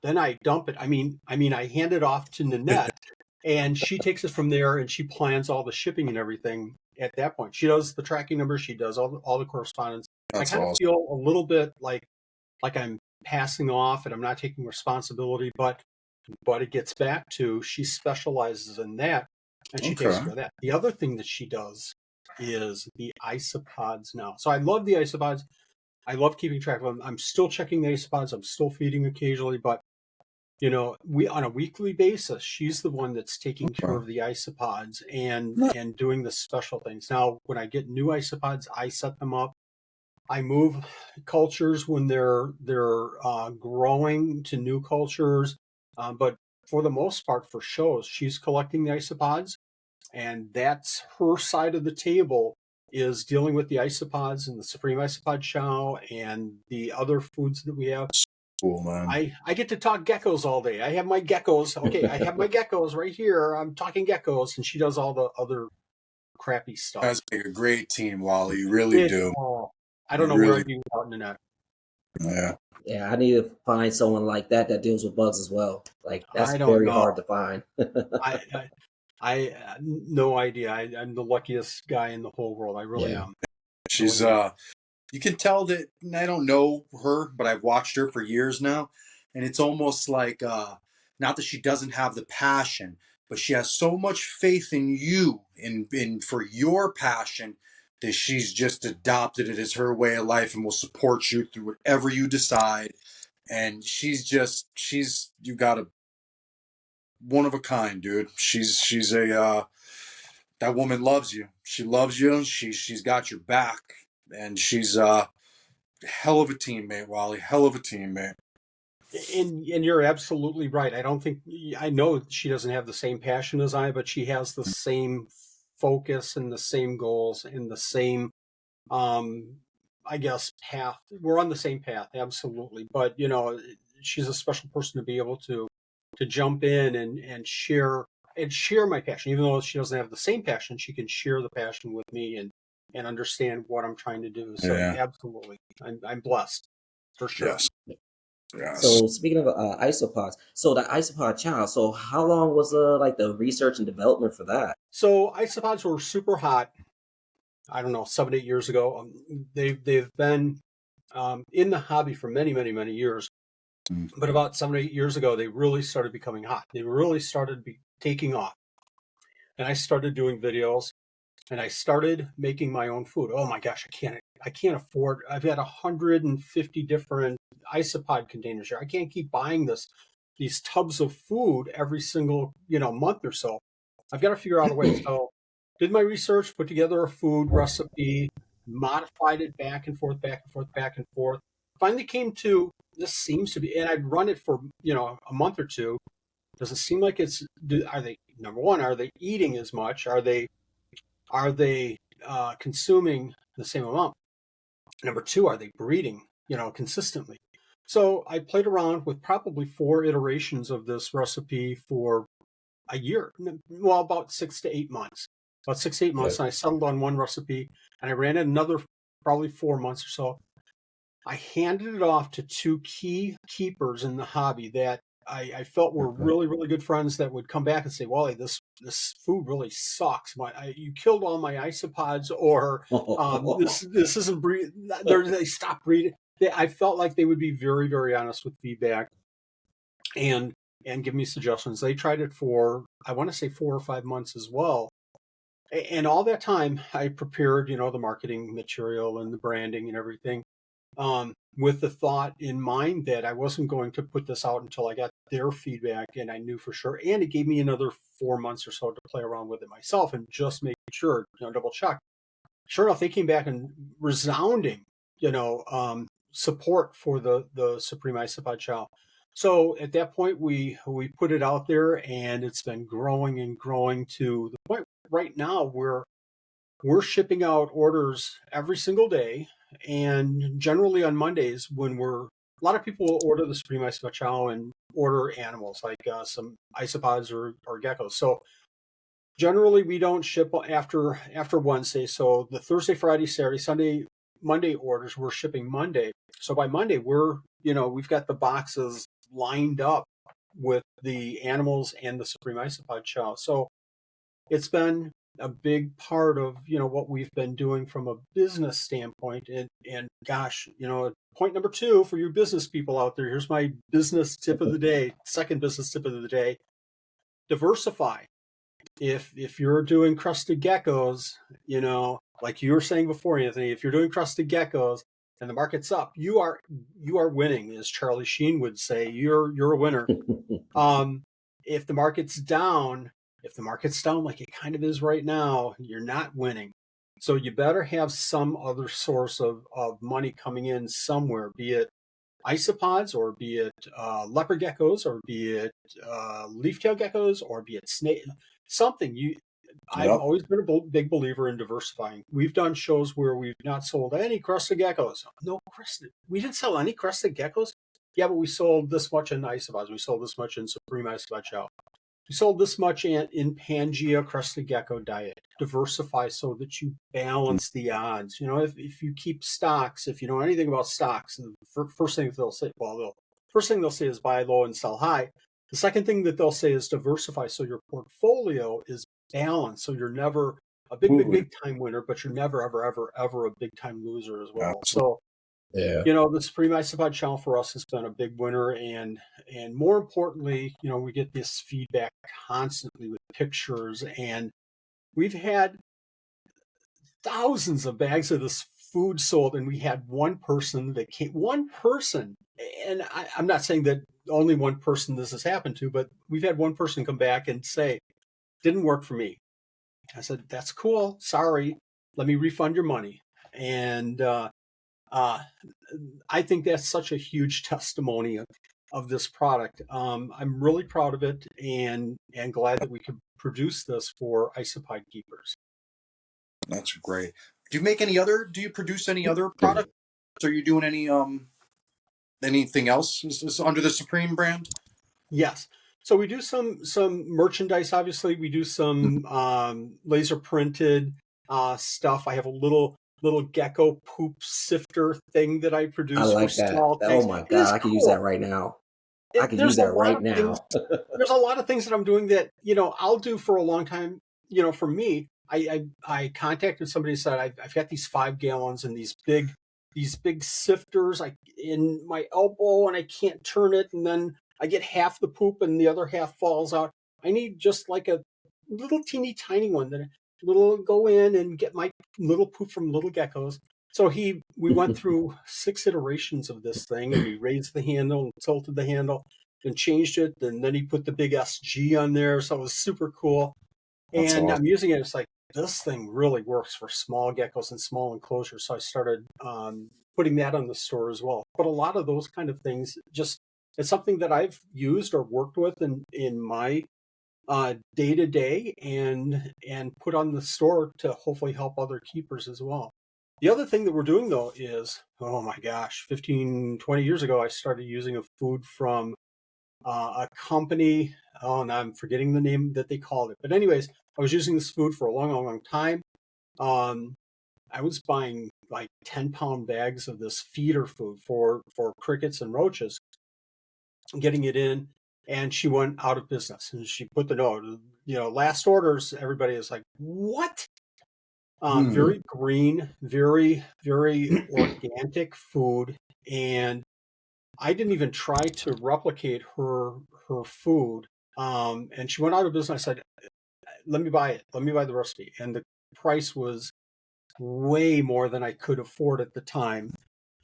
then I dump it. I mean, I hand it off to Nanette, and she takes it from there, and she plans all the shipping and everything. At that point, she does the tracking numbers. She does all the correspondence. That's I kind of awesome. feel a little bit like I'm passing off, and I'm not taking responsibility. But it gets back to, she specializes in that, and she takes care of that. The other thing that she does is the isopods now. So I love the isopods. I love keeping track of them. I'm still checking the isopods. I'm still feeding occasionally, but we on a weekly basis, she's the one that's taking care of the isopods and doing the special things. Now, when I get new isopods, I set them up. I move cultures when they're growing to new cultures, but for the most part, for shows, she's collecting the isopods, and that's her side of the table is dealing with the isopods and the Supreme Isopod Chow and the other foods that we have. Cool, man. I get to talk geckos all day. I have my geckos. Okay, I have my geckos right here. I'm talking geckos, and she does all the other crappy stuff. That's like a great team, Wally. You really do. I don't know where I'd be without Nanette. Yeah. Yeah, I need to find someone like that deals with bugs as well. Like that's I don't very know. hard to find. I no idea. I'm the luckiest guy in the whole world. I really am. She's you can tell that, and I don't know her, but I've watched her for years now, and it's almost like not that she doesn't have the passion, but she has so much faith in you in for your passion that she's just adopted it as her way of life and will support you through whatever you decide. And she's you got a one of a kind, dude. She's a that woman loves you. She loves you. She's got your back, and she's hell of a teammate, Wally. Hell of a teammate. And you're absolutely right. I know she doesn't have the same passion as I, but she has the same focus and the same goals and the same, I guess, path. We're on the same path, absolutely. But she's a special person to be able to jump in and share my passion. Even though she doesn't have the same passion, she can share the passion with me and understand what I'm trying to do. So absolutely, I'm blessed for sure. Yes. Yes. So speaking of isopods, so the isopod chow. So how long was like the research and development for that? So isopods were super hot. I don't know, 7-8 years ago. They've been in the hobby for many, many, many years. But about 7 or 8 years ago, they really started becoming hot. They really started taking off. And I started doing videos, and I started making my own food. Oh my gosh, I can't afford. I've got 150 different isopod containers here. I can't keep buying these tubs of food every single month or so. I've got to figure out a way. So did my research, put together a food recipe, modified it back and forth, back and forth, back and forth. Finally came to this seems to be, and I'd run it for a month or two. Does it seem like are they, number one, are they eating as much? Are they consuming the same amount? Number two, are they breeding consistently? So I played around with probably 4 iterations of this recipe for a year. Well, about 6 to 8 months. About 6 to 8 months, and I settled on one recipe, and I ran it another probably 4 months or so. I handed it off to 2 key keepers in the hobby that I felt were really, really good friends that would come back and say, Wally, this food really sucks. You killed all my isopods, or this isn't breed. They stopped breeding. I felt like they would be very, very honest with feedback and give me suggestions. They tried it for, I want to say, 4 or 5 months as well. And all that time, I prepared, the marketing material and the branding and everything. With the thought in mind that I wasn't going to put this out until I got their feedback and I knew for sure. And it gave me another 4 months or so to play around with it myself and just make sure, double check. Sure enough, they came back and resounding, support for the Supreme Isopod Chow. So at that point, we put it out there, and it's been growing and growing to the point right now where we're shipping out orders every single day. And generally on Mondays, a lot of people will order the Supreme Isopod Chow and order animals like some isopods or geckos. So generally we don't ship after Wednesday. So the Thursday, Friday, Saturday, Sunday, Monday orders, we're shipping Monday. So by Monday, we've got the boxes lined up with the animals and the Supreme Isopod Chow. So it's been a big part of what we've been doing from a business standpoint. And gosh, point number 2 for you business people out there, here's my business tip of the day, second business tip of the day: diversify. If you're doing crusted geckos, like you were saying before, Anthony, if you're doing crusted geckos, and the market's up, you are winning, as Charlie Sheen would say. You're a winner. If the market's down, like it kind of is right now, you're not winning. So you better have some other source of money coming in somewhere, be it isopods, or be it leopard geckos, or be it leaf-tailed geckos, or be it snake, something. I've Yep. always been a big believer in diversifying. We've done shows where we've not sold any crested geckos. No crested. We didn't sell any crested geckos. Yeah, but we sold this much in isopods. We sold this much in Supreme Isopod Shell. We sold this much in Pangea crested gecko diet. Diversify so that you balance the odds. You know, if you keep stocks, if you know anything about stocks, the first thing they'll say, first thing they'll say is buy low and sell high. The second thing that they'll say is diversify so your portfolio is balanced. So you're never a big time winner, but you're never, ever a big time loser as well. So, Yeah. you know, the Supreme Isopod channel for us has been a big winner, and more importantly, you know, we get this feedback constantly with pictures, and we've had thousands of bags of this food sold, and we had one person that came, and I'm not saying that only one person this has happened to, but we've had one person come back and say, didn't work for me. I said, that's cool. Sorry. Let me refund your money. And I think that's such a huge testimony of this product. I'm really proud of it, and glad that we could produce this for isopod keepers. That's great. Do you produce any other products? Are you doing anything else under the Supreme brand? Yes. So we do some merchandise. Obviously, we do some laser printed stuff. I have a little gecko poop sifter thing that I I produce for like that. small Oh tanks. my It is God, I could use that cool. right now. I could use There's a that lot right of things. now. There's a lot of things that I'm doing that, you know, I'll do for a long time. You know, for me, I contacted somebody and said, I've got these 5 gallons and these big sifters in my elbow, and I can't turn it, and then I get half the poop and the other half falls out. I need just like a little teeny tiny one that little go in and get my little poop from little geckos. So we went through 6 iterations of this thing, and we raised the handle and tilted the handle and changed it. And then he put the big SG on there. So it was super cool. That's And awesome. I'm using it. It's like, this thing really works for small geckos and small enclosures. So I started putting that on the store as well. But a lot of those kind of things, just it's something that I've used or worked with in my day to day, and put on the store to hopefully help other keepers as well. The other thing that we're doing though is, oh my gosh, 15-20 years ago, I started using a food from a company. Oh, now I'm forgetting the name that they called it. But anyways, I was using this food for a long time. Um, I was buying like 10-pound bags of this feeder food for crickets and roaches, getting it in, and she went out of business. And she put the note, you know, last orders. Everybody is like, what? Very green, very organic food, and I didn't even try to replicate her food. And she went out of business. I said, let me buy it. Let me buy the recipe. And the price was way more than I could afford at the time.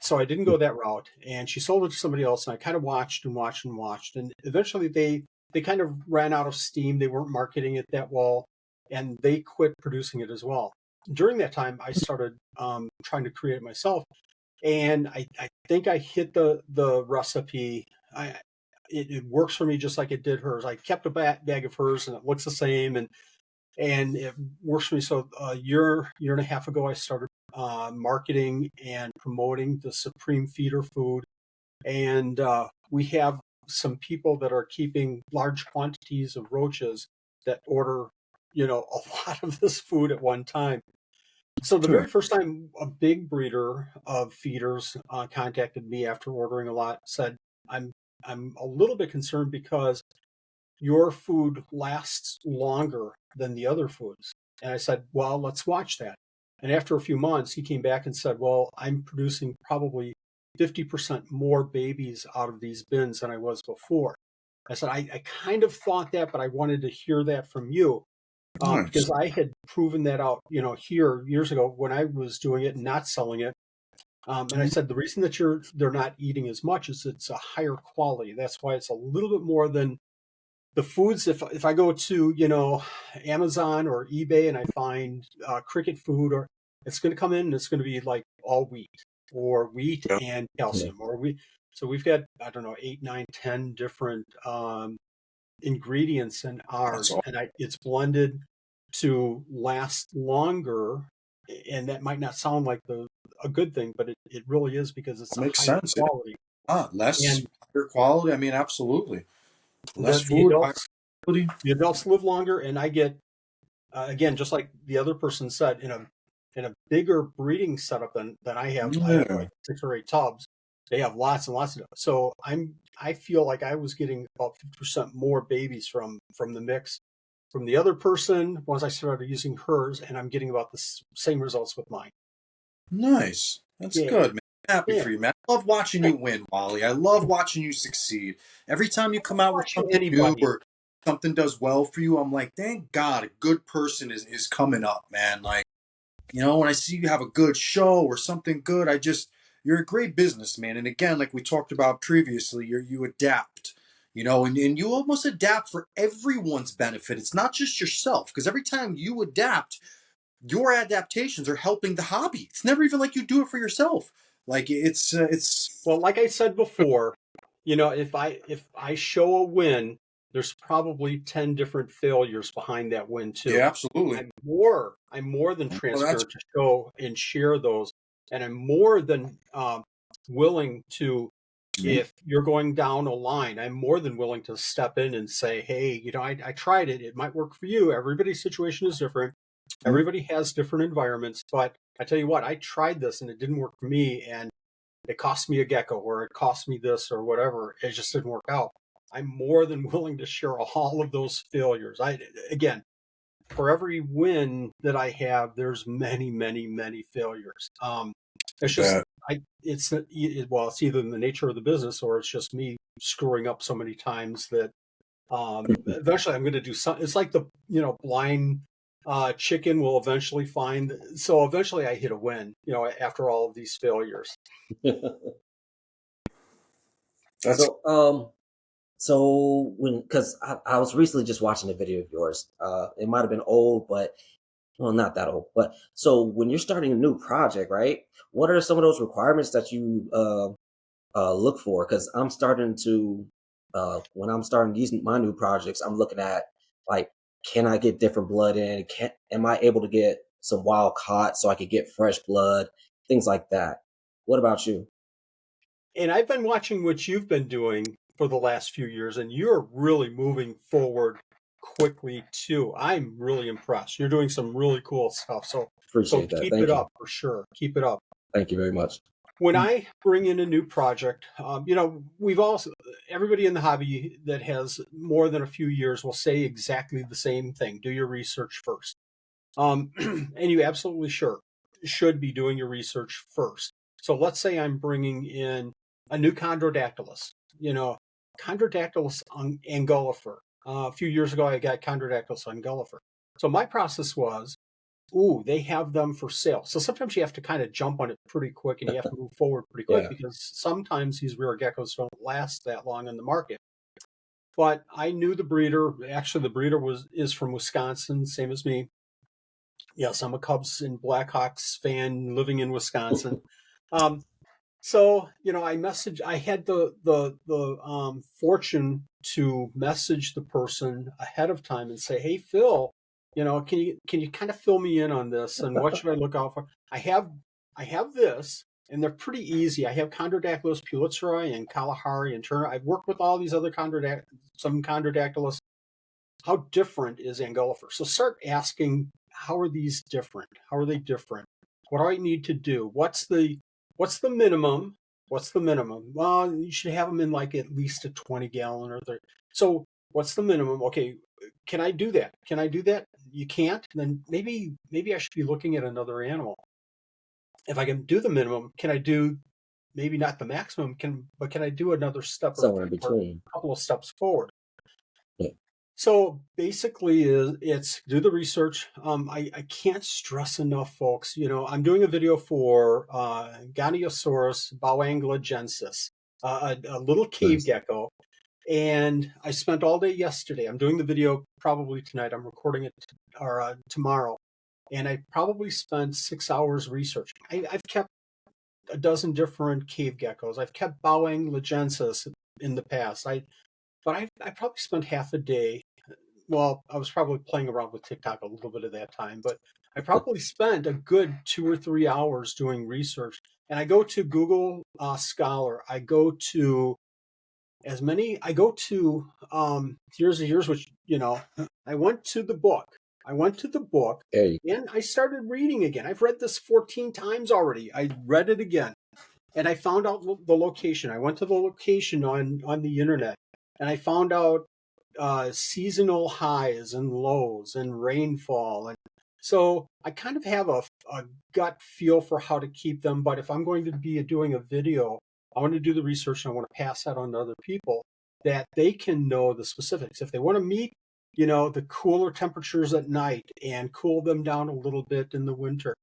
So I didn't go that route. And she sold it to somebody else. And I kind of watched and watched and watched. And eventually they kind of ran out of steam. They weren't marketing it that well. And they quit producing it as well. During that time, I started trying to create it myself. And I think I hit the recipe. It works for me just like it did hers. I kept a bag of hers, and it looks the same, and it works for me. So a year and a half ago, I started marketing and promoting the Supreme Feeder food, and we have some people that are keeping large quantities of roaches that order, you know, a lot of this food at one time. So the very Sure. first time a big breeder of feeders contacted me after ordering a lot, said, I'm a little bit concerned because your food lasts longer than the other foods. And I said, well, let's watch that. And after a few months, he came back and said, well, I'm producing probably 50% more babies out of these bins than I was before. I said, I kind of thought that, but I wanted to hear that from you. Nice. Because I had proven that out, you know, here years ago when I was doing it and not selling it. And I said the reason that they're not eating as much is it's a higher quality. That's why it's a little bit more than the foods. If I go to Amazon or eBay and I find cricket food, or it's going to come in and it's going to be like all wheat or wheat Yeah. and Yeah. calcium or wheat. So we've got, I don't know, 8, 9, 10 different ingredients in That's ours, all. and it's blended to last longer. And that might not sound like a good thing, but it really is, because it's a Makes higher sense. quality. Less And higher quality. I mean, absolutely. Less the food, higher adults quality. the adults live longer, and I get again, just like the other person said, in a bigger breeding setup than I have. I have Yeah. like 6 or 8 tubs. They have lots and lots of them. So I feel like I was getting about 50% more babies from the mix from the other person once I started using hers, and I'm getting about the same results with mine. Nice. That's Yeah, good, man. I'm happy yeah. for you, man. I love watching you win, Wally. I love watching you succeed. Every time you come out with Watching something new anybody. or something does well for you, I'm like, thank God, a good person is coming up, man. Like, when I see you have a good show or something good, you're a great businessman. And again, like we talked about previously, you adapt, and you almost adapt for everyone's benefit. It's not just yourself, because every time you adapt, your adaptations are helping the hobby. It's never even like you do it for yourself. Like it's Well, like I said before, if I show a win, there's probably 10 different failures behind that win too. yeah, absolutely. I'm more than Well, that's transparent to show and share those, and I'm more than willing to. me. If you're going down a line, I'm more than willing to step in and say, hey, I tried it. It might work for you. Everybody's situation is different. Mhm. Everybody has different environments, but I tell you what, I tried this and it didn't work for me, and it cost me a gecko, or it cost me this, or whatever. It just didn't work out. I'm more than willing to share all of those failures. Again, for every win that I have, there's many, many, many failures. I It's just bet. it's either in the nature of the business, or it's just me screwing up so many times that eventually I'm going to do something. It's like the blind chicken will eventually find. So eventually I hit a win. After all of these failures. That's So when because I was recently just watching a video of yours. It might have been old, but well, not that old. But so when you're starting a new project, right? What are some of those requirements that you look for? Because I'm starting to when I'm starting these my new projects, I'm looking at like, can I get different blood in? Am I able to get some wild caught so I could get fresh blood? Things like that. What about you? And I've been watching what you've been doing for the last few years, and you're really moving forward quickly too. I'm really impressed. You're doing some really cool stuff. So Appreciate that. keep it Thank you. up for sure. Keep it up. Thank you very much. When I bring in a new project, we've also everybody in the hobby that has more than a few years will say exactly the same thing: do your research first. And you absolutely should be doing your research first. So let's say I'm bringing in a new Chondrodactylus, Chondrodactylus angulifer. A few years ago, I got Chondrodactylus angulifer. So my process was, ooh, they have them for sale. So sometimes you have to kind of jump on it pretty quick, and you have to move forward pretty quick, Yeah. because sometimes these rare geckos don't last that long in the market. But I knew the breeder. Actually, the breeder is from Wisconsin, same as me. Yes, I'm a Cubs and Blackhawks fan living in Wisconsin. Um, so I had the fortune to message the person ahead of time and say, "Hey, Phil, can you kind of fill me in on this, and what should I look out for?" I have this, and they're pretty easy. I have Chondrodactylus pulitzeri and Kalahari and Turner. I've worked with all these other some Chondrodactylus. How different is Angulifer? So start asking, how are these different? How are they different? What do I need to do? What's the minimum? What's the minimum? Well, you should have them in like at least a 20-gallon or 30. So what's the minimum? Okay, can I do that? Can I do that? You can't? Then maybe I should be looking at another animal. If I can do the minimum, can I do maybe not the maximum? But can I do another step, or Somewhere in between. a couple of steps forward? Yeah. So basically, it's do the research. I can't stress enough, folks. I'm doing a video for Goniosaurus bowanglogensis, a little cave Nice. gecko, and I spent all day yesterday. I'm doing the video probably tonight. I'm recording it tomorrow, and I probably spent 6 hours researching. I've kept a dozen different cave geckos. I've kept bowanglogensis in the past. I probably spent half a day. Well, I was probably playing around with TikTok a little bit of that time, but I probably spent a good 2 or 3 hours doing research. And I go to Google Scholar. I go to here's what I went to the book. I went to the book Hey, and I started reading again. I've read this 14 times already. I read it again and I found out the location. I went to the location on the internet and I found out seasonal highs and lows and rainfall. And so I kind of have a gut feel for how to keep them. But if I'm going to be doing a video, I want to do the research and I want to pass that on to other people that they can know the specifics. If they want to meet, the cooler temperatures at night and cool them down a little bit in the winter.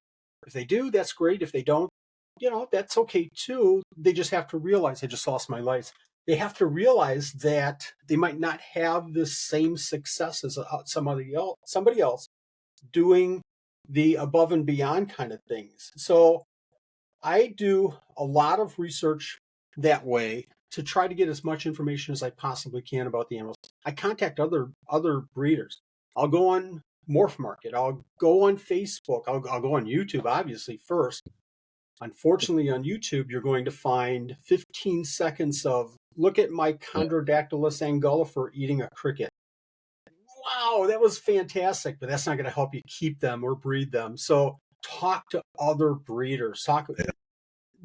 If they do, that's great. If they don't, that's okay too. They just have to realize I just lost my lights. They have to realize that they might not have the same success as somebody else doing the above and beyond kind of things. So I do a lot of research that way to try to get as much information as I possibly can about the animals. I contact other breeders. I'll go on Morph Market. I'll go on Facebook. I'll go on YouTube, obviously, first. Unfortunately, on YouTube, you're going to find 15 seconds of look at my yeah, Chondrodactylus angulifer eating a cricket. Wow, that was fantastic, but that's not going to help you keep them or breed them. So talk to other breeders.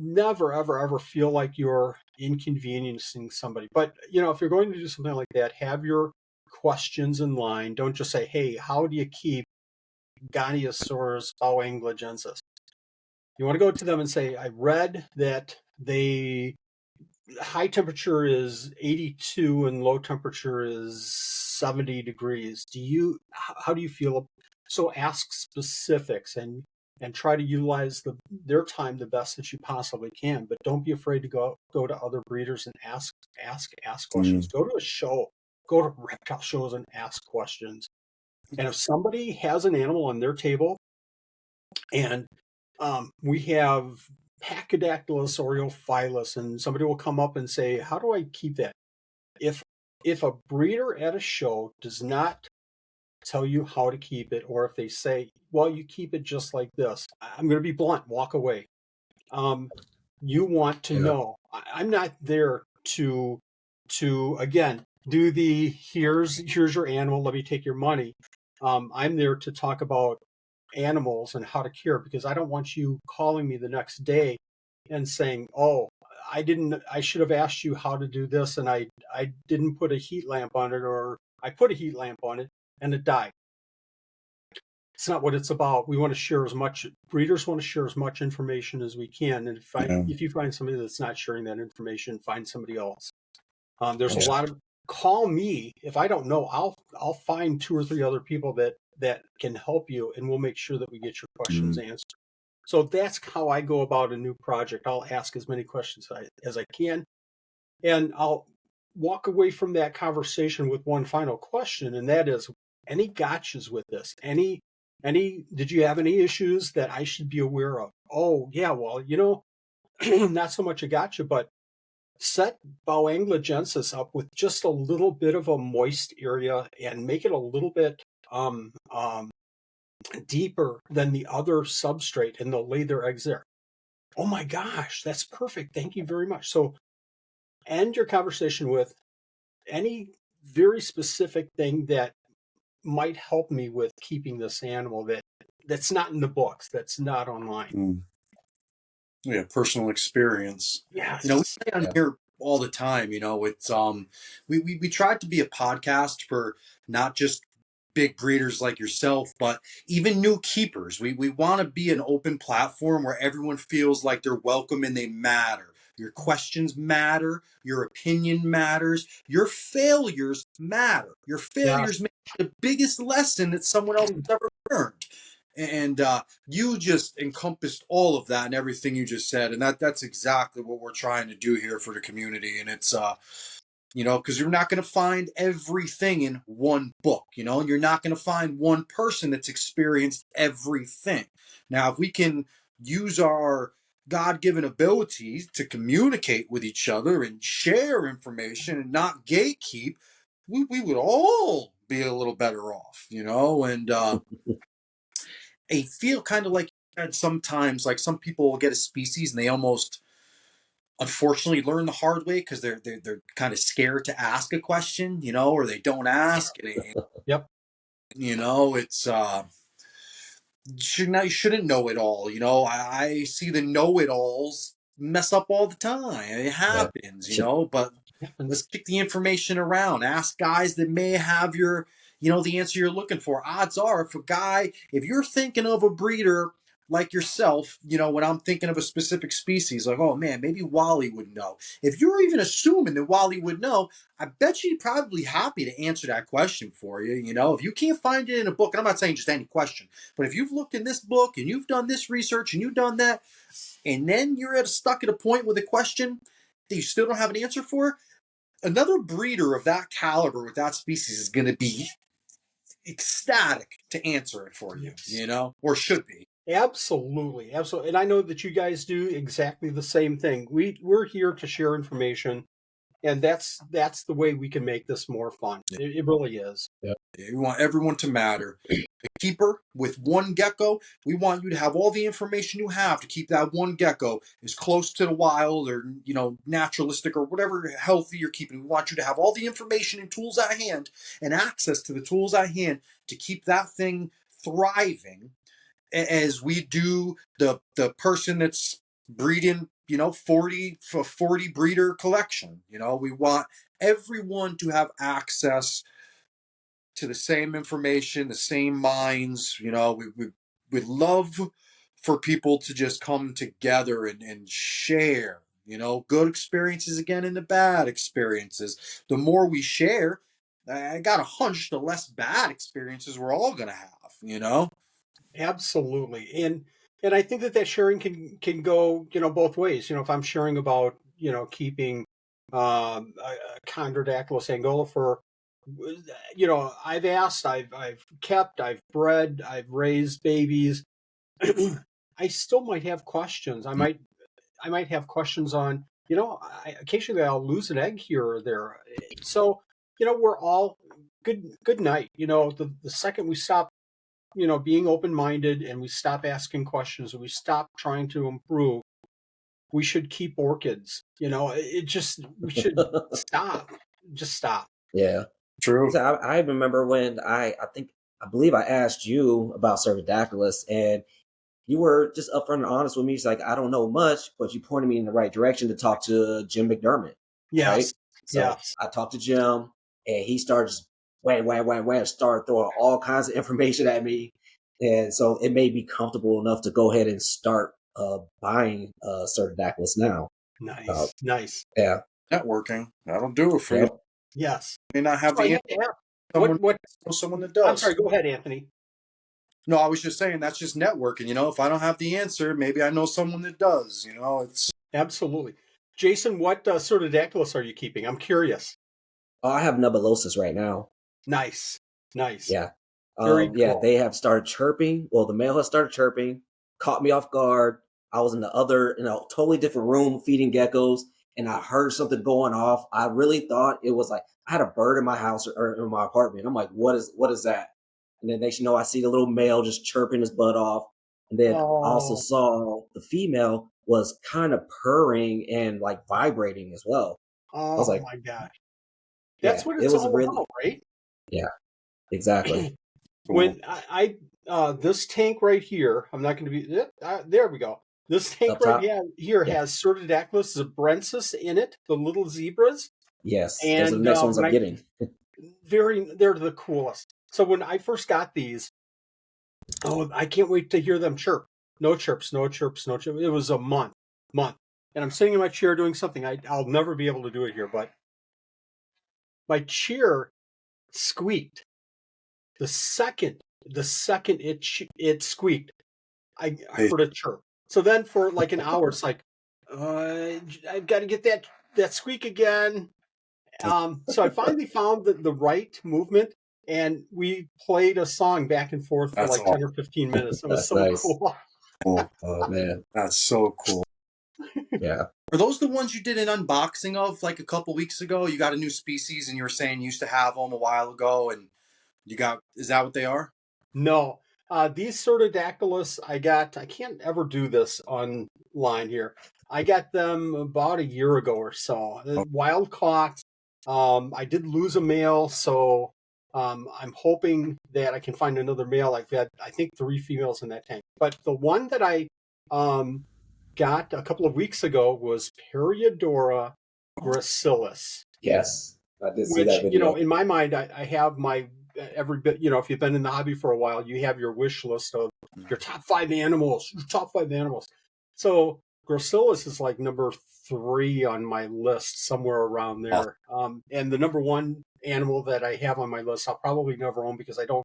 Never, ever, ever feel like you're inconveniencing somebody. But, if you're going to do something like that, have your questions in line. Don't just say, hey, how do you keep Goniosaurus bowanglogensis? You want to go to them and say, I read that high temperature is 82 and low temperature is 70 degrees. How do you feel? So ask specifics and try to utilize their time the best that you possibly can. But don't be afraid to go to other breeders and ask questions. mm, Go to a show, go to reptile shows and ask questions. And if somebody has an animal on their table and we have Pachydaktylus aureophilus, and somebody will come up and say, how do I keep that? If a breeder at a show does not tell you how to keep it, or if they say, well, you keep it just like this, I'm going to be blunt, walk away. You want to yeah, know. I'm not there to again do the here's your animal, let me take your money. I'm there to talk about animals and how to cure, because I don't want you calling me the next day and saying, oh, I should have asked you how to do this and I didn't put a heat lamp on it, or I put a heat lamp on it and it died. It's not what it's about. We want to share breeders want to share as much information as we can. And yeah, if you find somebody that's not sharing that information, find somebody else. There's a yeah. lot of, call me. If I don't know, I'll find 2 or 3 other people that can help you, and we'll make sure that we get your questions Mm, answered. So that's how I go about a new project. I'll ask as many questions as I can, and I'll walk away from that conversation with one final question, and that is, any gotchas with this? Did you have any issues that I should be aware of? Oh yeah, well, not so much a gotcha, but set Bowanglogensis up with just a little bit of a moist area and make it a little bit deeper than the other substrate, and they'll lay their eggs there. Oh my gosh, that's perfect. Thank you very much. So end your conversation with any very specific thing that might help me with keeping this animal that's not in the books, that's not online. Mm. Yeah, personal experience. We Yes. say on yeah, here all the time, it's we tried to be a podcast for not just big breeders like yourself, but even new keepers. We want to be an open platform where everyone feels like they're welcome and they matter. Your questions matter, your opinion matters, your failures matter. Your Yeah. failures may be the biggest lesson that someone else has ever learned. And you just encompassed all of that and everything you just said, and that's exactly what we're trying to do here for the community. And it's because you're not going to find everything in one book, and you're not going to find one person that's experienced everything. Now, if we can use our God-given abilities to communicate with each other and share information and not gatekeep, we would all be a little better off, and I feel kind of like you said, sometimes like some people will get a species and they almost unfortunately learn the hard way because they're kind of scared to ask a question, or they don't ask. And, Yep. it's you shouldn't know it all. I see the know it alls mess up all the time. It Yeah. happens, but let's Happens. kick the information around. Ask guys that may have your, the answer you're looking for. Odds are, if you're thinking of a breeder like yourself, when I'm thinking of a specific species, like, oh man, maybe Wally would know. If you're even assuming that Wally would know, I bet you'd probably be happy to answer that question for you. If you can't find it in a book, and I'm not saying just any question, but if you've looked in this book and you've done this research and you've done that, and then you're stuck at a point with a question that you still don't have an answer for, another breeder of that caliber with that species is going to be ecstatic to answer it for you, Yes. or should be. Absolutely, absolutely. And I know that you guys do exactly the same thing. We're here to share information, and that's the way we can make this more fun. It really is. Yeah. We want everyone to matter. A keeper with one gecko, we want you to have all the information you have to keep that one gecko as close to the wild or naturalistic or whatever healthy you're keeping. We want you to have all the information and tools at hand and access to the tools at hand to keep that thing thriving, as we do the person that's breeding 40 breeder collection. We want everyone to have access to the same information, the same minds. We'd love for people to just come together and share, good experiences again and the bad experiences. The more we share, I got a hunch, the less bad experiences we're all going to have. Absolutely. And I think that sharing can go, both ways. If I'm sharing about, keeping a Chondrodactylus angulifera, I've asked, I've kept, I've bred, I've raised babies. I still might have questions. I might have questions on, occasionally I'll lose an egg here or there. So, we're all good night. The second we stop, being open-minded and we stop asking questions and we stop trying to improve, we should keep orchids. We should stop. Just stop. Yeah. True. So I remember when I believe I asked you about Cervidactylus, and you were just upfront and honest with me. It's like, I don't know much, but you pointed me in the right direction to talk to Jim McDermott, right? Yes. So Yes. I talked to Jim, and he started just wham, started throwing all kinds of information at me. And so it made me comfortable enough to go ahead and start buying Cervidactylus now. Nice. Nice. Yeah. Networking, that'll do it for you. Yep. Yes. May not have So I the have answer. to ask, Someone what someone that I'm does. sorry, go ahead, Anthony. No, I was just saying that's just networking. If I don't have the answer, maybe I know someone that does. It's Absolutely. Jason, what sort of dactylus are you keeping? I'm curious. Oh, I have nubulosis right now. Nice. Nice. Yeah. Very Yeah, cool. they have started chirping. Well, the male has started chirping, caught me off guard. I was in a totally different room feeding geckos, and I heard something going off. I really thought it was like I had a bird in my house or in my apartment. I'm like, what is that? And then next you know, I see the little male just chirping his butt off. And then I also Oh, saw the female was kind of purring and like vibrating as well. I was oh like, my gosh. That's yeah, what it it's was all really, about, right? yeah, exactly. cool. When this tank right here, I'm not going to be there. We go. This tank Up right top. here Yeah. has Certodactylus zebrensis in it, the little zebras, Yes, those are the and next ones I'm getting. they're the coolest. So when I first got these, oh, I can't wait to hear them chirp. No chirps, no chirps, no chirps. It was a month, and I'm sitting in my chair doing something. I'll never be able to do it here, but my chair squeaked. The second it squeaked, I Hey, heard a chirp. So then for like an hour, it's like, I've got to get that squeak again. So I finally found the right movement, and we played a song back and forth for that's like all 10 or 15 minutes. It was That's so nice. cool. cool. Oh man, That's so cool. yeah. Are those the ones you did an unboxing of like a couple weeks ago? You got a new species, and you were saying you used to have them a while ago, and you got. Is that what they are? No, these Cerdodactylus, I can't ever do this online here. I got them about a year ago or so. Oh, Wild caught. I did lose a male, so I'm hoping that I can find another male. I've had, I think, 3 females in that tank. But the one that I um, got a couple of weeks ago was Periodora gracilis, Yes, I did see that which, video. in my mind, I have my every bit. If you've been in the hobby for a while, you have your wish list of your top 5 animals. So gracilis is like number 3 on my list, somewhere around awesome. there. And the number 1 animal that I have on my list, I'll probably never own because I don't,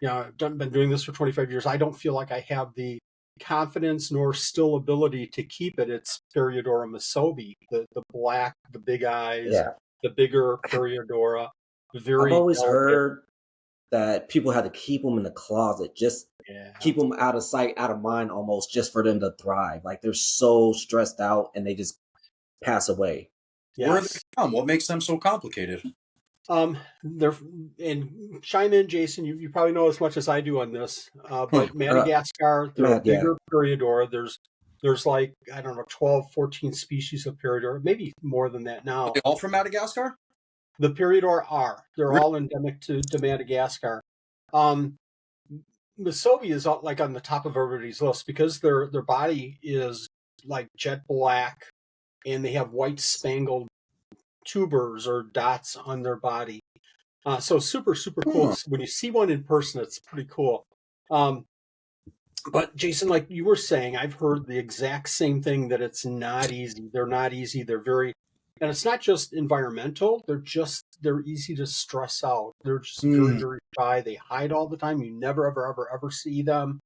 I've been doing this for 25 years. I don't feel like I have the confidence nor still ability to keep it. It's Periodora masobi, the black, the big eyes, Yeah, the bigger Periodora, I've very always delicate. heard that people had to keep them in the closet, just Yeah. keep them out of sight, out of mind, almost just for them to thrive. Like they're so stressed out and they just pass away. Where are they Yes. from? What makes them so complicated? They're and chime in, Jason. You probably know as much as I do on this. Huh. But Madagascar, they're a Matt, yeah, bigger Periodora. There's like, I don't know, 12, 14 species of Periodora, maybe more than that Are now. they all from Madagascar? The Periodor are. They're Really? all endemic to Madagascar. Um, Misobi is like on the top of everybody's list because their body is like jet black, and they have white spangled tubers or dots on their body. So super super cool. Huh. When you see one in person, it's pretty cool. Um, but Jason, like you were saying, I've heard the exact same thing, that it's not easy. They're not easy. They're very, and it's not just environmental. They're easy to stress out. They're just very Hmm. very shy. They hide all the time. You never ever ever ever see them.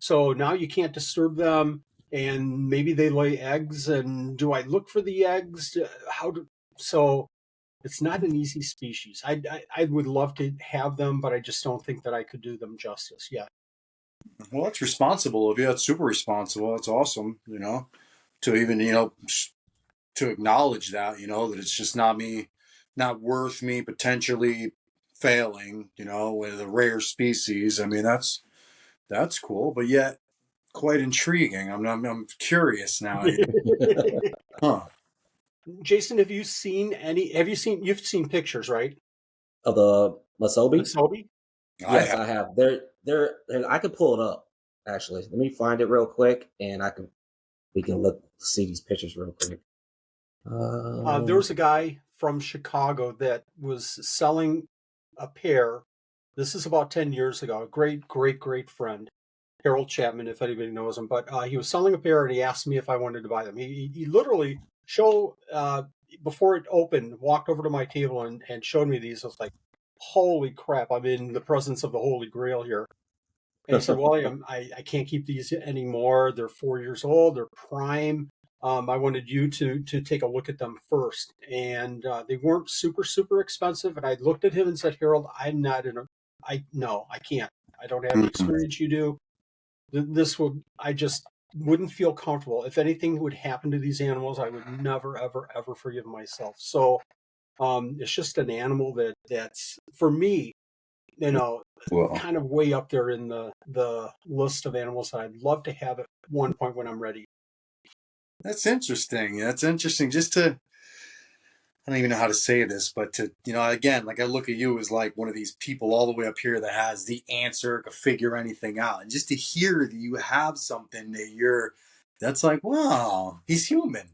So now you can't disturb them, and maybe they lay eggs. And do I look for the eggs? How do so? It's not an easy species. I would love to have them, but I just don't think that I could do them justice yet. Well, that's responsible of you. That's super responsible. That's awesome. To even to acknowledge that that it's just not worth me potentially failing. With a rare species. I mean, that's cool, but yet quite intriguing. I'm curious now. Huh? Jason, have you seen any? You've seen pictures, right? of the Masobi. Masobi? I Yes, have. I have. I could pull it up actually. Let me find it real quick, and we can see these pictures real quick. There Um, was a guy from Chicago that was selling a pair. This is about 10 years ago. A great, great, great friend, Harold Chapman, if anybody knows him. But he was selling a pair, and he asked me if I wanted to buy them. He literally before it opened, walked over to my table and showed me these. I was like, holy crap, I'm in the presence of the Holy Grail here. And he said, William, I can't keep these anymore. They're 4 years old. They're prime. I wanted you to take a look at them first. And they weren't super, super expensive. And I looked at him and said, Harold, I'm not no, I can't. I don't have the Mhm. experience you do. I just wouldn't feel comfortable. If anything would happen to these animals, I would never, ever, ever forgive myself. So it's just an animal that's, for me, you know, Well, kind of way up there in the list of animals that I'd love to have at one point when I'm ready. that's interesting. That's interesting. Just to I don't even know how to say this, but again, like I look at you as like one of these people all the way up here that has the answer, can figure anything out. And just to hear that you have something that's like, wow, he's human.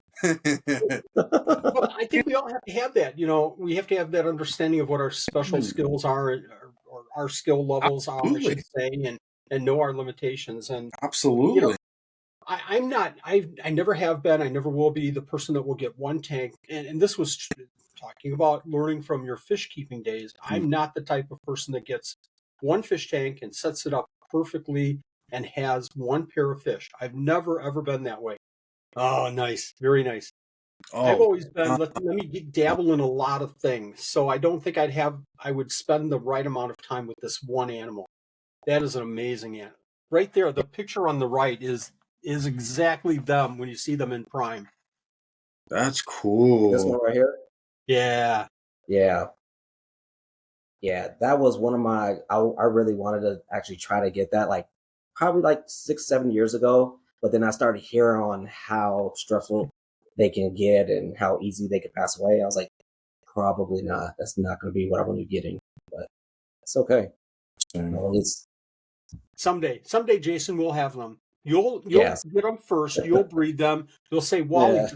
Well, I think we all have to have that. We have to have that understanding of what our special skills are, or our skill levels are, I should Absolutely. say, and know our limitations. And you know, Absolutely. I'm not. I never have been. I never will be the person that will get one tank. And this was talking about learning from your fish keeping days. I'm not the type of person that gets one fish tank and sets it up perfectly and has one pair of fish. I've never, ever been that way. Oh, nice. Very nice. I've Oh, always been, let me dabble in a lot of things. So I don't think I would spend the right amount of time with this one animal. That is an amazing animal. Right there, the picture on the right is exactly them when you see them in prime. that's This cool. one right here. Yeah. Yeah, yeah, that was one of my. I really wanted to actually try to get that, like probably like 6, 7 years ago. But then I started hearing on how stressful they can get and how easy they could pass away. I was like, probably not. That's not going to be what I want to be getting. But it's okay. Well, it's Someday, Jason, we'll have them. You'll yes, get them first. You'll breed them. You'll say, yeah,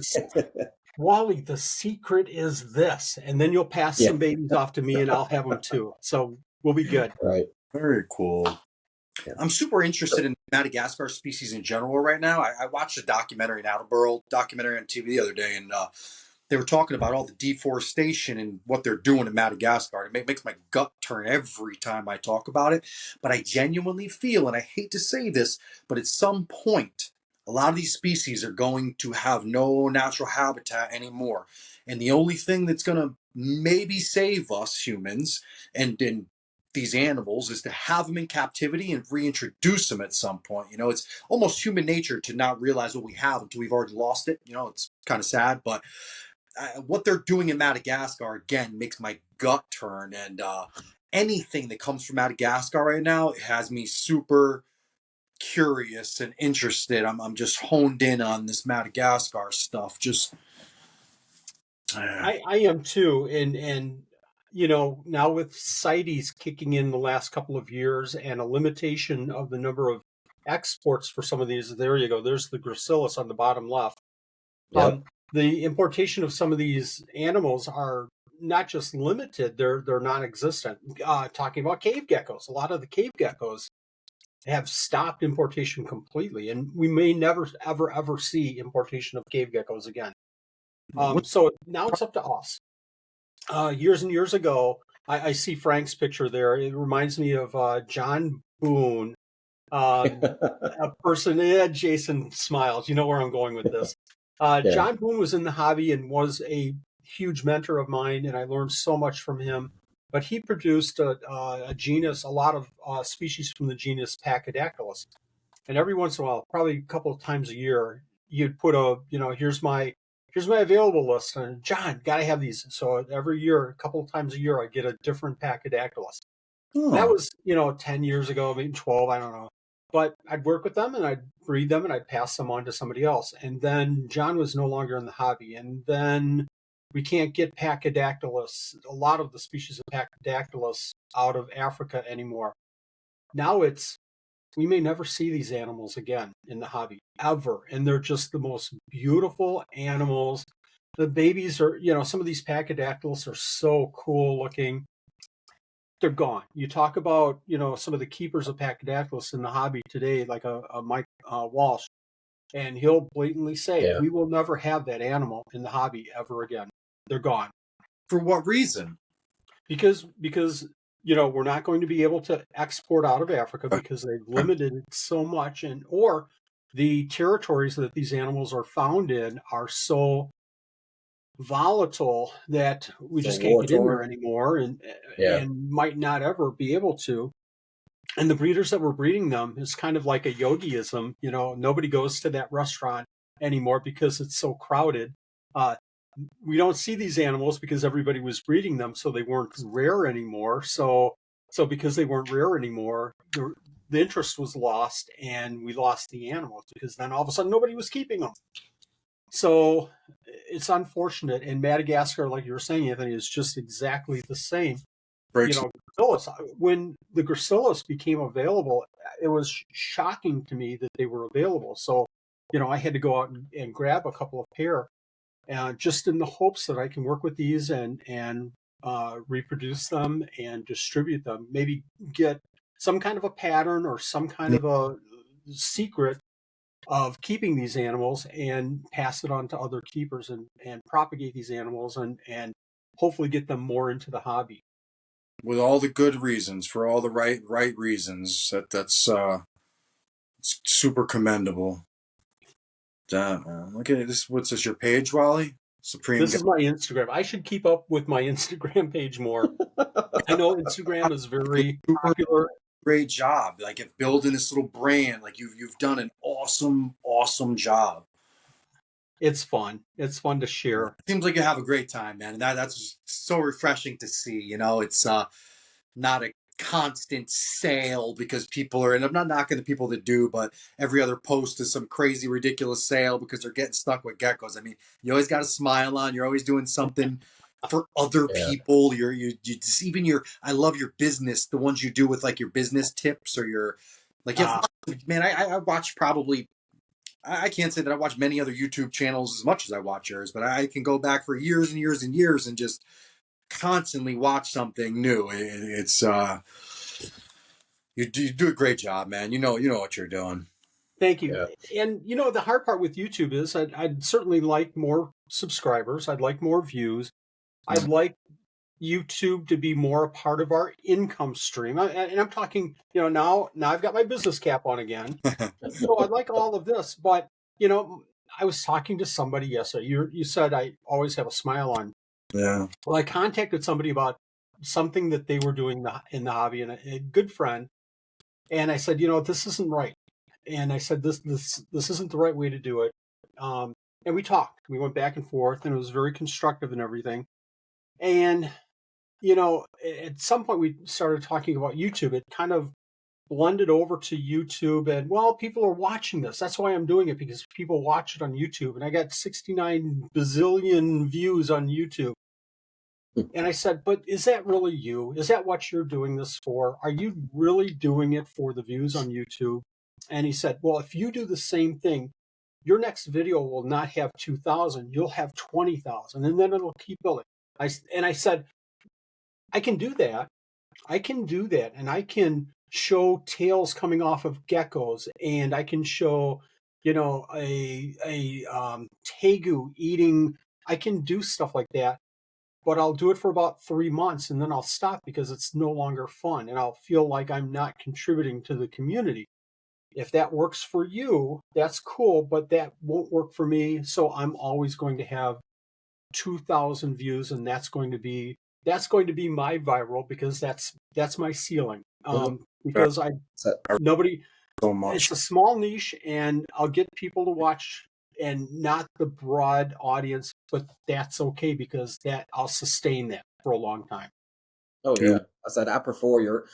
Wally, the secret is this, and then you'll pass yeah, some babies off to me, and I'll have them too. So we'll be good. right. Very cool. Yeah. I'm super interested in Madagascar species in general right now. I watched a documentary, an Attleboro documentary on TV the other day, and they were talking about all the deforestation and what they're doing in Madagascar. It makes my gut turn every time I talk about it. But I genuinely feel, and I hate to say this, but at some point, a lot of these species are going to have no natural habitat anymore. And the only thing that's going to maybe save us humans and these animals is to have them in captivity and reintroduce them at some point. It's almost human nature to not realize what we have until we've already lost it. It's kind of sad, but what they're doing in Madagascar again makes my gut turn, and anything that comes from Madagascar right now has me super curious and interested. I'm just honed in on this Madagascar stuff. Just I am too, and now with CITES kicking in the last couple of years and a limitation of the number of exports for some of these, there you go. There's the gracilis on the bottom left. Yep. The importation of some of these animals are not just limited; they're non-existent. Talking about cave geckos, a lot of the cave geckos have stopped importation completely, and we may never, ever, ever see importation of cave geckos again. what? So now it's up to us. Years and years ago, I see Frank's picture there. It reminds me of John Boone, a person. Yeah, Jason smiles. You know where I'm going with this. Yeah. John Boone was in the hobby and was a huge mentor of mine, and I learned so much from him. But he produced a genus, a lot of species from the genus Pachydaculus. And every once in a while, probably a couple of times a year, you'd put here's my available list, and John, got to have these. So every year, a couple of times a year, I get a different Pachydaculus. And that Oh, was 10 years ago, maybe 12, I don't know. But I'd work with them and I'd breed them and I'd pass them on to somebody else. And then John was no longer in the hobby. And then we can't get Pachydaculus, a lot of the species of Pachydaculus out of Africa anymore. Now we may never see these animals again in the hobby ever. And they're just the most beautiful animals. The babies are, some of these Pachydaculus are so cool looking. They're gone. You talk about, some of the keepers of Pachydaculus in the hobby today, like a Mike Walsh, and he'll blatantly say, Yeah. we will never have that animal in the hobby ever again. They're gone. for what reason? Because we're not going to be able to export out of Africa because they've limited it so much, or the territories that these animals are found in are so volatile that we So just can't war get in there torn. anymore, Yeah. and might not ever be able to. And the breeders that were breeding them is kind of like a yogiism. Nobody goes to that restaurant anymore because it's so crowded. Uh, we don't see these animals because everybody was breeding them, so they weren't rare anymore. So because they weren't rare anymore, the interest was lost, and we lost the animals because then all of a sudden nobody was keeping them. So it's unfortunate. And Madagascar, like you were saying, Anthony, is just exactly the same. Breaks. Gracilis. When the gracilis became available, it was shocking to me that they were available. So, I had to go out and grab a couple of pair, just in the hopes that I can work with these and reproduce them and distribute them. Maybe get some kind of a pattern or some kind of a secret of keeping these animals and pass it on to other keepers and propagate these animals and hopefully get them more into the hobby. With all the good reasons, for all the right reasons. That's it's super commendable. Damn, man. Look at this. What's this? Your page, Wally? Supreme This Gecko. is my Instagram. I should keep up with my Instagram page more. I know Instagram is very Super popular. great job. Like at building this little brand. Like you've done an awesome job. It's fun. It's fun to share. Seems like you have a great time, man. And that's so refreshing to see. You know, it's not a constant sale because people are, and I'm not knocking the people that do, but every other post is some crazy, ridiculous sale because they're getting stuck with geckos. I mean, you always got a smile on. You're always doing something for other Yeah. people. You just, even your, I love your business, the ones you do with like your business tips or your, like, man, I watch probably, I can't say that I watch many other YouTube channels as much as I watch yours, but I can go back for years and years and years and just constantly watch something new. It's you do a great job, man. You know what you're doing. Thank you. Yeah. And the hard part with YouTube is I'd certainly like more subscribers. I'd like more views. I'd like YouTube to be more a part of our income stream. And I'm talking, now I've got my business cap on again. So I'd like all of this, but I was talking to somebody yesterday. You said I always have a smile on. Yeah. Well, I contacted somebody about something that they were doing in the hobby, and a good friend. And I said, this isn't right. And I said, this isn't the right way to do it. And we talked. We went back and forth, and it was very constructive and everything. And at some point we started talking about YouTube. It kind of blended over to YouTube, and well, people are watching this. That's why I'm doing it, because people watch it on YouTube, and I got 69 bazillion views on YouTube. And I said, but is that really you? Is that what you're doing this for? Are you really doing it for the views on YouTube? And he said, well, if you do the same thing, your next video will not have 2,000, you'll have 20,000, and then it'll keep building. I said, I can do that. I can do that. And I can show tails coming off of geckos, and I can show, a tegu eating. I can do stuff like that, but I'll do it for about 3 months and then I'll stop because it's no longer fun and I'll feel like I'm not contributing to the community. If that works for you, that's cool, but that won't work for me. So I'm always going to have 2,000 views, and that's going to be my viral, because that's my ceiling. Because nobody, So much. it's a small niche, and I'll get people to watch and not the broad audience, but that's okay, because I'll sustain that for a long time. Oh yeah. I said I prefer your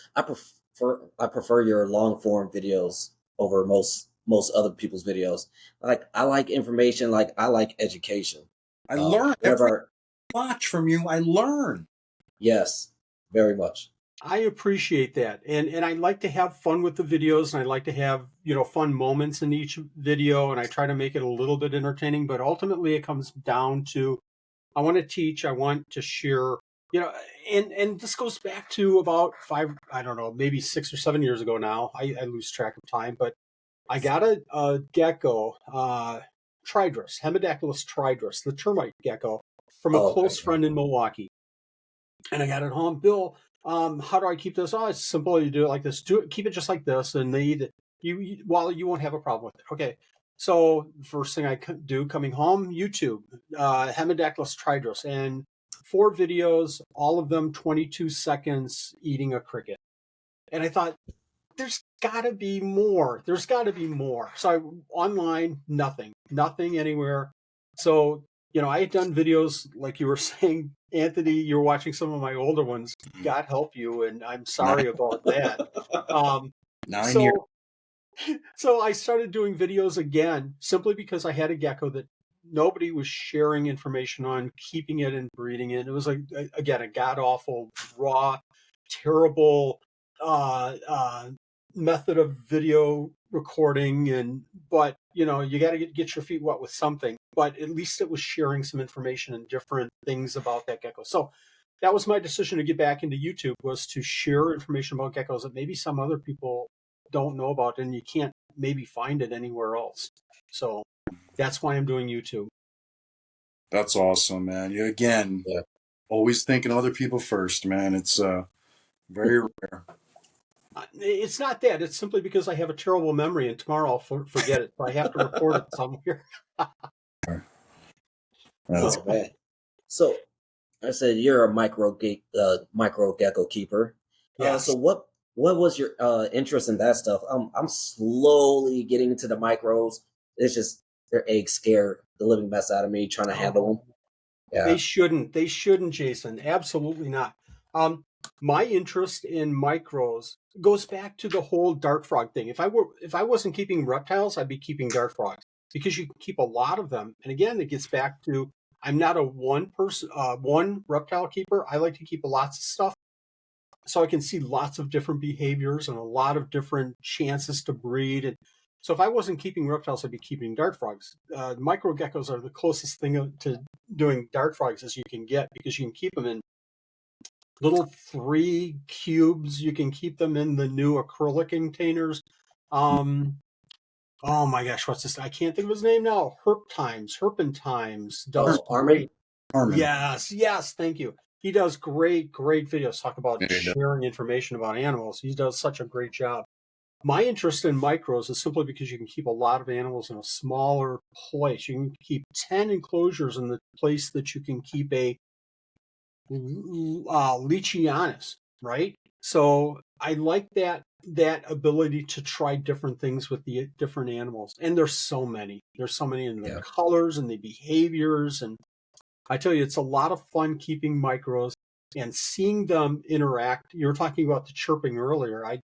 long form videos over most other people's videos. Like I like information, like I like education. I learn every Whenever watch from you. I learn. yes, very much. I appreciate that. And I like to have fun with the videos, and I like to have, fun moments in each video, and I try to make it a little bit entertaining, but ultimately it comes down to, I want to teach, I want to share, and this goes back to about maybe 6 or 7 years ago now. I lose track of time, but I got a gecko, Tridrus, Hemidactylus tridrus, the termite gecko, from a close friend in Milwaukee. And I got it home. Bill, how do I keep this? Oh, it's simple. You do it like this. Keep it just like this, and they eat it. You won't have a problem with it. Okay. So first thing I do coming home, YouTube, Hemidactylus tridrus, and 4 videos, all of them 22 seconds eating a cricket. And I thought, there's got to be more. There's got to be more. So online, nothing anywhere. So, I had done videos like you were saying, Anthony, you were watching some of my older ones. God help you. And I'm sorry about that. 9 years. So I started doing videos again, simply because I had a gecko that nobody was sharing information on, keeping it and breeding it. It was like, again, a god awful, raw, terrible method of video recording. But you got to get your feet wet with something. But at least it was sharing some information and different things about that gecko. So that was my decision to get back into YouTube, was to share information about geckos that maybe some other people don't know about, and you can't maybe find it anywhere else. So that's why I'm doing YouTube. That's awesome, man. You again, Yeah. Always thinking other people first, man. It's very rare. It's not that. It's simply because I have a terrible memory, and tomorrow I'll forget it. So I have to record it somewhere. That's Oh man. So I said you're a micro gecko keeper. Yes. So what was your interest in that stuff? I'm slowly getting into the micros. It's just their eggs scare the living mess out of me trying to handle them. Oh, they Yeah, shouldn't. They shouldn't, Jason. Absolutely not. My interest in micros goes back to the whole dart frog thing. If I wasn't keeping reptiles, I'd be keeping dart frogs because you can keep a lot of them. And again, it gets back to I'm not a one reptile keeper. I like to keep lots of stuff so I can see lots of different behaviors and a lot of different chances to breed. And so if I wasn't keeping reptiles, I'd be keeping dart frogs. Micro geckos are the closest thing to doing dart frogs as you can get because you can keep them in little 3 cubes. You can keep them in the new acrylic containers. Oh my gosh, what's this? I can't think of his name now. Herpentimes does Oh, Armin? great. Harmon. Yes, thank you. He does great videos talk about Yeah, sharing information about animals. He does such a great job. My interest in micros is simply because you can keep a lot of animals in a smaller place. You can keep 10 enclosures in the place that you can keep a Leachianus, right? So I like that ability to try different things with the different animals. And there's so many. There's so many in the Yeah. colors and the behaviors. And I tell you, it's a lot of fun keeping micros and seeing them interact. You were talking about the chirping earlier. I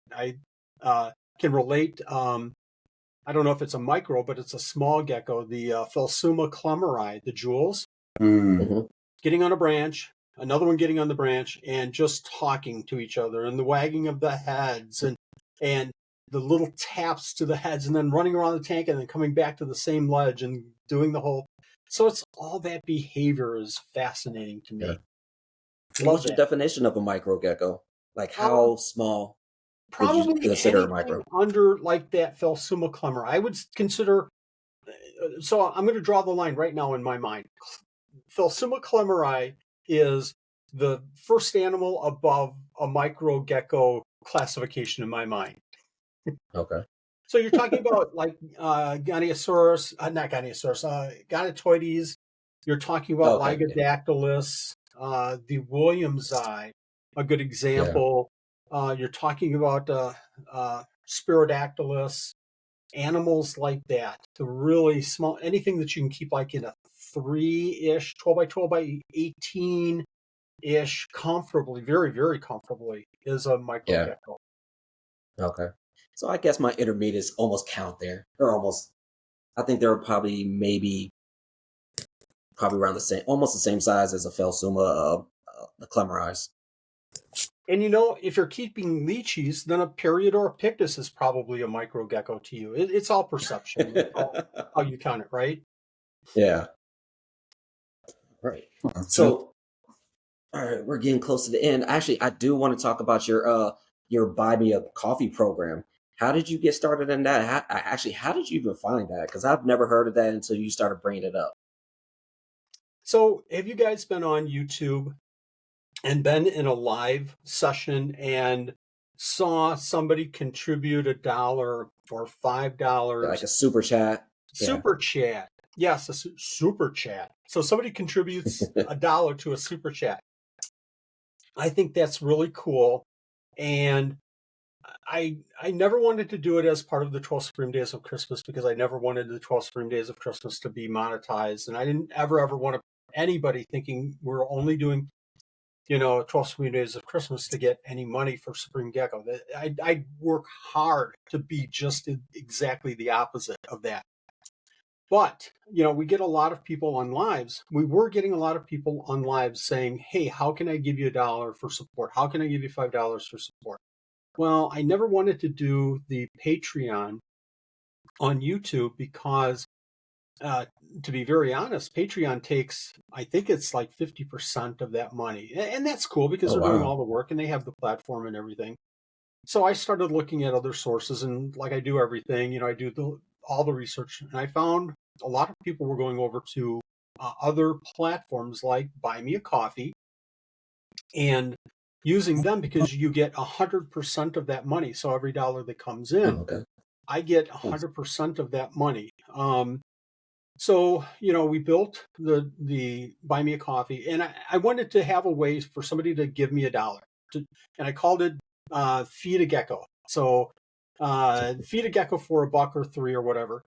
can relate. I don't know if it's a micro, but it's a small gecko, the Phelsuma clemeri, the jewels, Hmm. getting on a branch, another one getting on the branch, and just talking to each other, and the wagging of the heads, and the little taps to the heads, and then running around the tank, and then coming back to the same ledge and doing the whole. So it's all that behavior is fascinating to Yeah. me. So Love what's your that. definition of a micro gecko? Like Um, how small would you Probably consider a anything micro? under like that Phelsuma clemmer. I would consider. So I'm going to draw the line right now in my mind. Phelsuma clemeri is the first animal above a micro gecko classification in my mind. Okay. So you're talking about like Goniosaurus, not Goniosaurus, Gonatoides. You're talking about Okay. Yeah. Lygodactylus, the Williamsi, a good Yeah. example. You're talking about Spirodactylus, animals like that. The really small, anything that you can keep like in a 3-ish, 12 by 12 by 18-ish, comfortably, very, very comfortably, is a micro Yeah. gecko. Okay. So I guess my intermediates almost count there. They're almost. I think they're probably around the same, almost the same size as a Phelsuma, the Clemerize. And if you're keeping lychees, then a period or a pictus is probably a micro gecko to you. It's all perception, how you count it, right? Yeah. Right. that's it. So, all right, we're getting close to the end. Actually, I do want to talk about your Buy Me a Coffee program. How did you get started in that? How did you even find that? Because I've never heard of that until you started bringing it up. So, have you guys been on YouTube and been in a live session and saw somebody contribute $1 or Like $5 a super chat. Yeah. super chat? Yes, a super chat. So somebody contributes $1 to a super chat. I think that's really cool, and I never wanted to do it as part of the 12 Supreme Days of Christmas because I never wanted the 12 Supreme Days of Christmas to be monetized, and I didn't ever want anybody thinking we're only doing 12 Supreme Days of Christmas to get any money for Supreme Gecko. I work hard to be just exactly the opposite of that. But, we get a lot of people on lives. We were getting a lot of people on lives saying, hey, how can I give you $1 for support? How can I give you $5 for support? Well, I never wanted to do the Patreon on YouTube because, to be very honest, Patreon takes, I think it's like 50% of that money. And that's cool because Oh they're doing all wow. the work and they have the platform and everything. So I started looking at other sources, and like I do everything, I do all the research, and I found a lot of people were going over to other platforms like Buy Me a Coffee, and using them because you get 100% of that money. So every dollar that comes Oh, in, okay. I get Nice. 100% of that money. So, we built the Buy Me a Coffee, and I wanted to have a way for somebody to give me $1, and I called it Feed a Gecko. So, feed a gecko for $1 or $3 or whatever.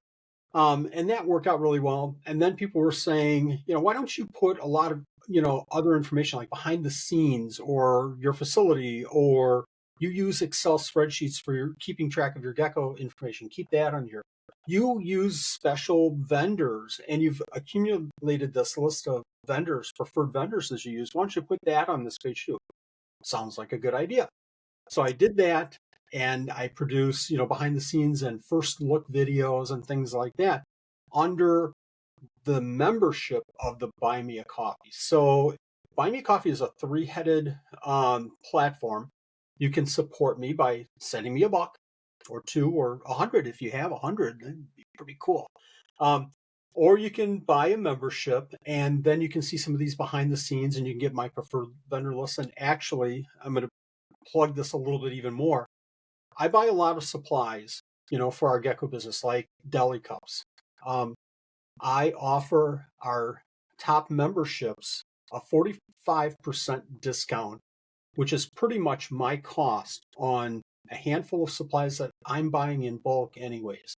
And that worked out really well. And then people were saying, why don't you put a lot of, other information like behind the scenes or your facility, or you use Excel spreadsheets for your keeping track of your gecko information. Keep that on here. You use special vendors and you've accumulated this list of vendors, preferred vendors that you use. Why don't you put that on this page too? Sounds like a good idea. So I did that, and I produce, behind the scenes and first look videos and things like that under the membership of the Buy Me a Coffee. So Buy Me a Coffee is a three-headed platform. You can support me by sending me $1 or $2 or $100 if you have $100. That'd be pretty cool. Or you can buy a membership, and then you can see some of these behind the scenes, and you can get my preferred vendor list. And actually, I'm going to plug this a little bit even more. I buy a lot of supplies, for our gecko business, like deli cups. I offer our top memberships a 45% discount, which is pretty much my cost on a handful of supplies that I'm buying in bulk anyways.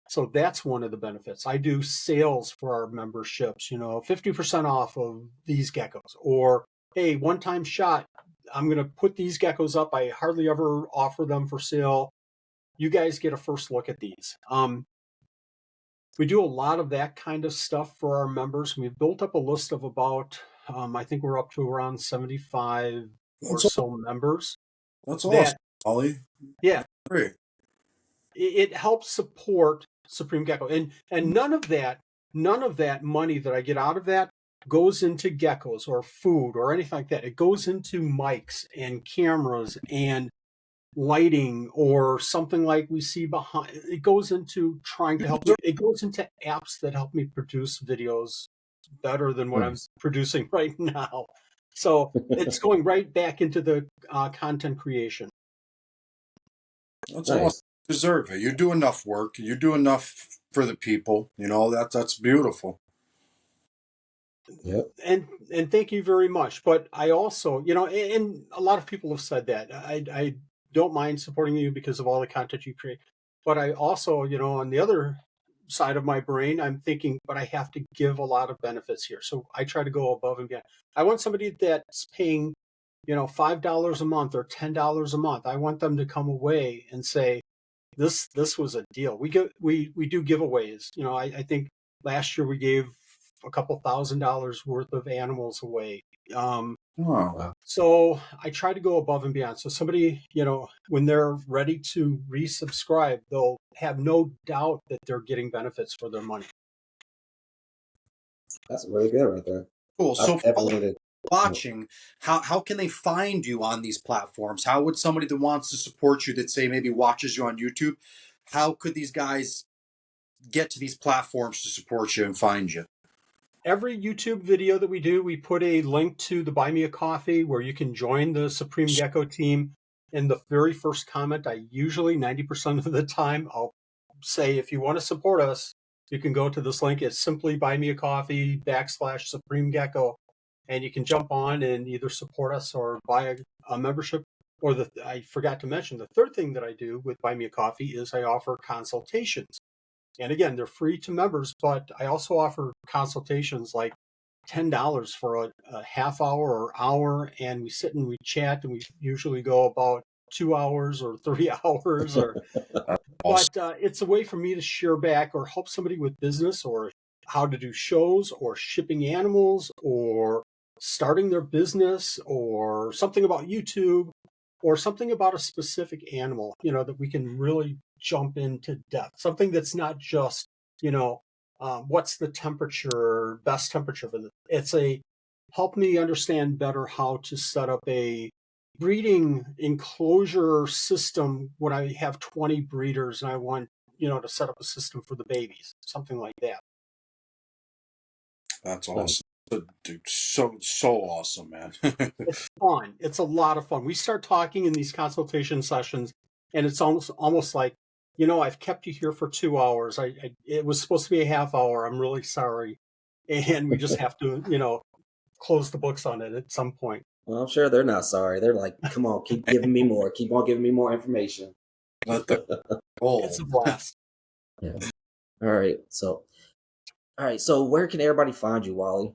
So that's one of the benefits. I do sales for our memberships, 50% off of these geckos, or hey, one-time shot. I'm going to put these geckos up. I hardly ever offer them for sale. You guys get a first look at these. We do a lot of that kind of stuff for our members. We've built up a list of about, I think we're up to around 75 or That's so members. that's awesome, That, Ollie. yeah, Great. it helps support Supreme Gecko, and none of that money that I get out of that goes into geckos or food or anything like that. It goes into mics and cameras and lighting or something like we see behind. It goes into trying to help me. It goes into apps that help me produce videos better than what I'm Nice. producing right now. So it's going right back into the content creation. That's awesome. Nice. You deserve it. You do enough work. You do enough for the people. That's beautiful. Yep. And thank you very much. But I also, and a lot of people have said that I don't mind supporting you because of all the content you create. But I also, on the other side of my brain, I'm thinking, but I have to give a lot of benefits here. So I try to go above and beyond. I want somebody that's paying, $5 a month or $10 a month. I want them to come away and say, this was a deal. We do giveaways. I think last year we gave a couple $1,000s worth of animals away. Wow. Wow. So I try to go above and beyond. So somebody, when they're ready to resubscribe, they'll have no doubt that they're getting benefits for their money. That's really good right there. Cool. I So for all definitely need to. watching, how can they find you on these platforms? How would somebody that wants to support you, that say maybe watches you on YouTube, how could these guys get to these platforms to support you and find you? Every YouTube video that we do, we put a link to the Buy Me a Coffee where you can join the Supreme Gecko team. In the very first comment, I usually 90% of the time, I'll say, if you want to support us, you can go to this link. It's simply Buy Me a Coffee /Supreme Gecko. And you can jump on and either support us or buy a membership. Or I forgot to mention, the third thing that I do with Buy Me a Coffee is I offer consultations. And again, they're free to members, but I also offer consultations like $10 for a half hour or hour. And we sit and we chat, and we usually go about 2 hours or 3 hours. That's awesome. But it's a way for me to share back or help somebody with business or how to do shows or shipping animals or starting their business or something about YouTube or something about a specific animal, that we can really jump into depth. Something that's not just, what's the temperature, best temperature for this. It's a help me understand better how to set up a breeding enclosure system when I have 20 breeders and I want, to set up a system for the babies, something like that. That's Nice. awesome. Dude, so awesome, man. It's fun. It's a lot of fun. We start talking in these consultation sessions, and it's almost like, I've kept you here for 2 hours. It was supposed to be a half hour. I'm really sorry, and we just have to, close the books on it at some point. Well, I'm sure they're not sorry. They're like, come on, keep giving me more. Keep on giving me more information. Let the roll. It's a blast. Yeah. All right. So where can everybody find you, Wally?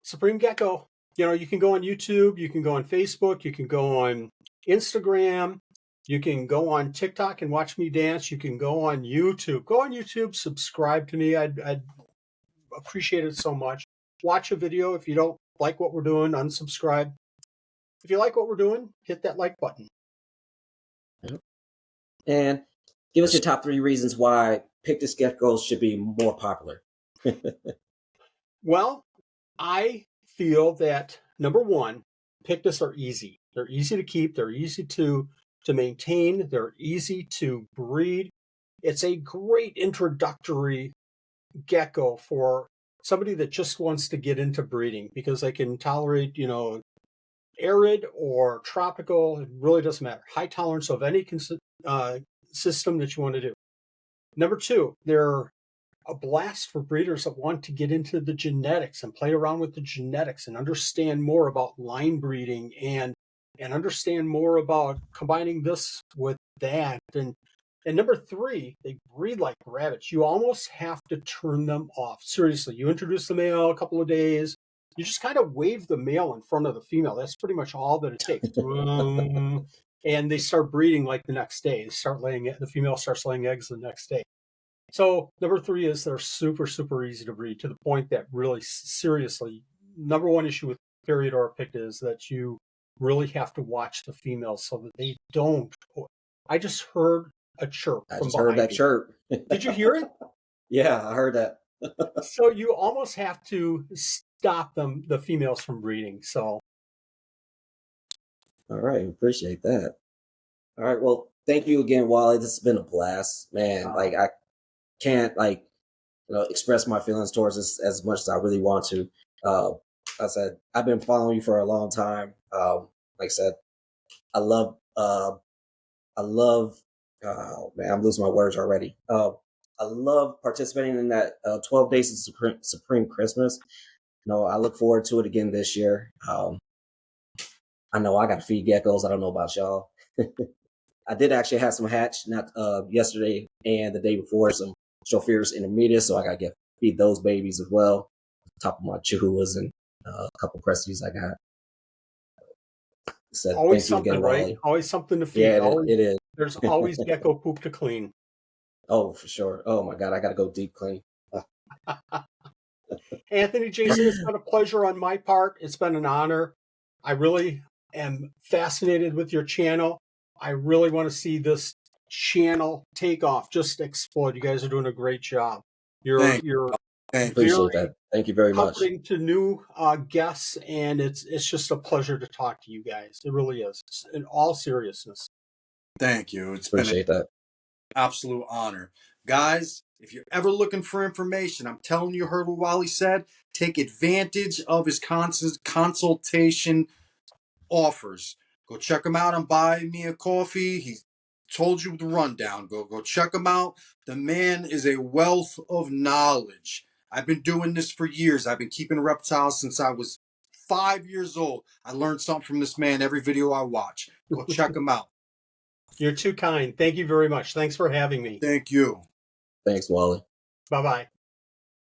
Supreme Gecko. You can go on YouTube, you can go on Facebook, you can go on Instagram, you can go on TikTok and watch me dance. You can go on YouTube. Go on YouTube, subscribe to me. I'd appreciate it so much. Watch a video. If you don't like what we're doing, unsubscribe. If you like what we're doing, hit that like button. And give us your top 3 reasons why Pictus Geckos should be more popular. Well, I feel that number one, Pictus are easy. They're easy to keep. They're easy to maintain. They're easy to breed. It's a great introductory gecko for somebody that just wants to get into breeding because they can tolerate, arid or tropical. It really doesn't matter. High tolerance of any system that you want to do. Number 2, they're a blast for breeders that want to get into the genetics and play around with the genetics and understand more about line breeding and understand more about combining this with that. And number 3, they breed like rabbits. You almost have to turn them off. Seriously, you introduce the male a couple of days, you just kind of wave the male in front of the female. That's pretty much all that it takes. And they start breeding like the next day. The female starts laying eggs the next day. So number 3 is they're super, super easy to breed to the point that really seriously, number 1 issue with Periodora picta is that you really have to watch the females so that they don't. I just heard a chirp I from just heard that behind me. chirp. Did you hear it? Yeah, I heard that. So you almost have to stop the females from breeding. So. All right, appreciate that. All right, well, thank you again, Wally. This has been a blast, man. Like I can't express my feelings towards this as much as I really want to. I said I've been following you for a long time. Like I said, I love. Oh man, I'm losing my words already. I love participating in that 12 Days of Supreme Christmas. I look forward to it again this year. I know I got to feed geckos. I don't know about y'all. I did actually have some hatch, not yesterday and the day before, some Stropheus intermediate, so I got to feed those babies as well. On top of my chihuahuas and a couple cresties I got. So Always thank you something, again, right? Wally. Always something to feed. Yeah, it is. There's always gecko poop to clean. Oh, for sure. Oh my God, I got to go deep clean. Anthony, Jason, it's been a pleasure on my part. It's been an honor. I really am fascinated with your channel. I really want to see this channel take off, just explode. You guys are doing a great job. You're Appreciate that. Thank you very much. comforting to new guests, and it's just a pleasure to talk to you guys. It really is. In all seriousness. Thank you. It's Appreciate been that. an absolute honor. Guys, if you're ever looking for information, I'm telling you, heard what Wally said, take advantage of his consultation offers. Go check him out on Buy Me a Coffee. He told you the rundown. Go check him out. The man is a wealth of knowledge. I've been doing this for years. I've been keeping reptiles since I was 5 years old. I learned something from this man every video I watch. Go check him out. You're too kind. Thank you very much. Thanks for having me. Thank you. Thanks, Wally. Bye-bye.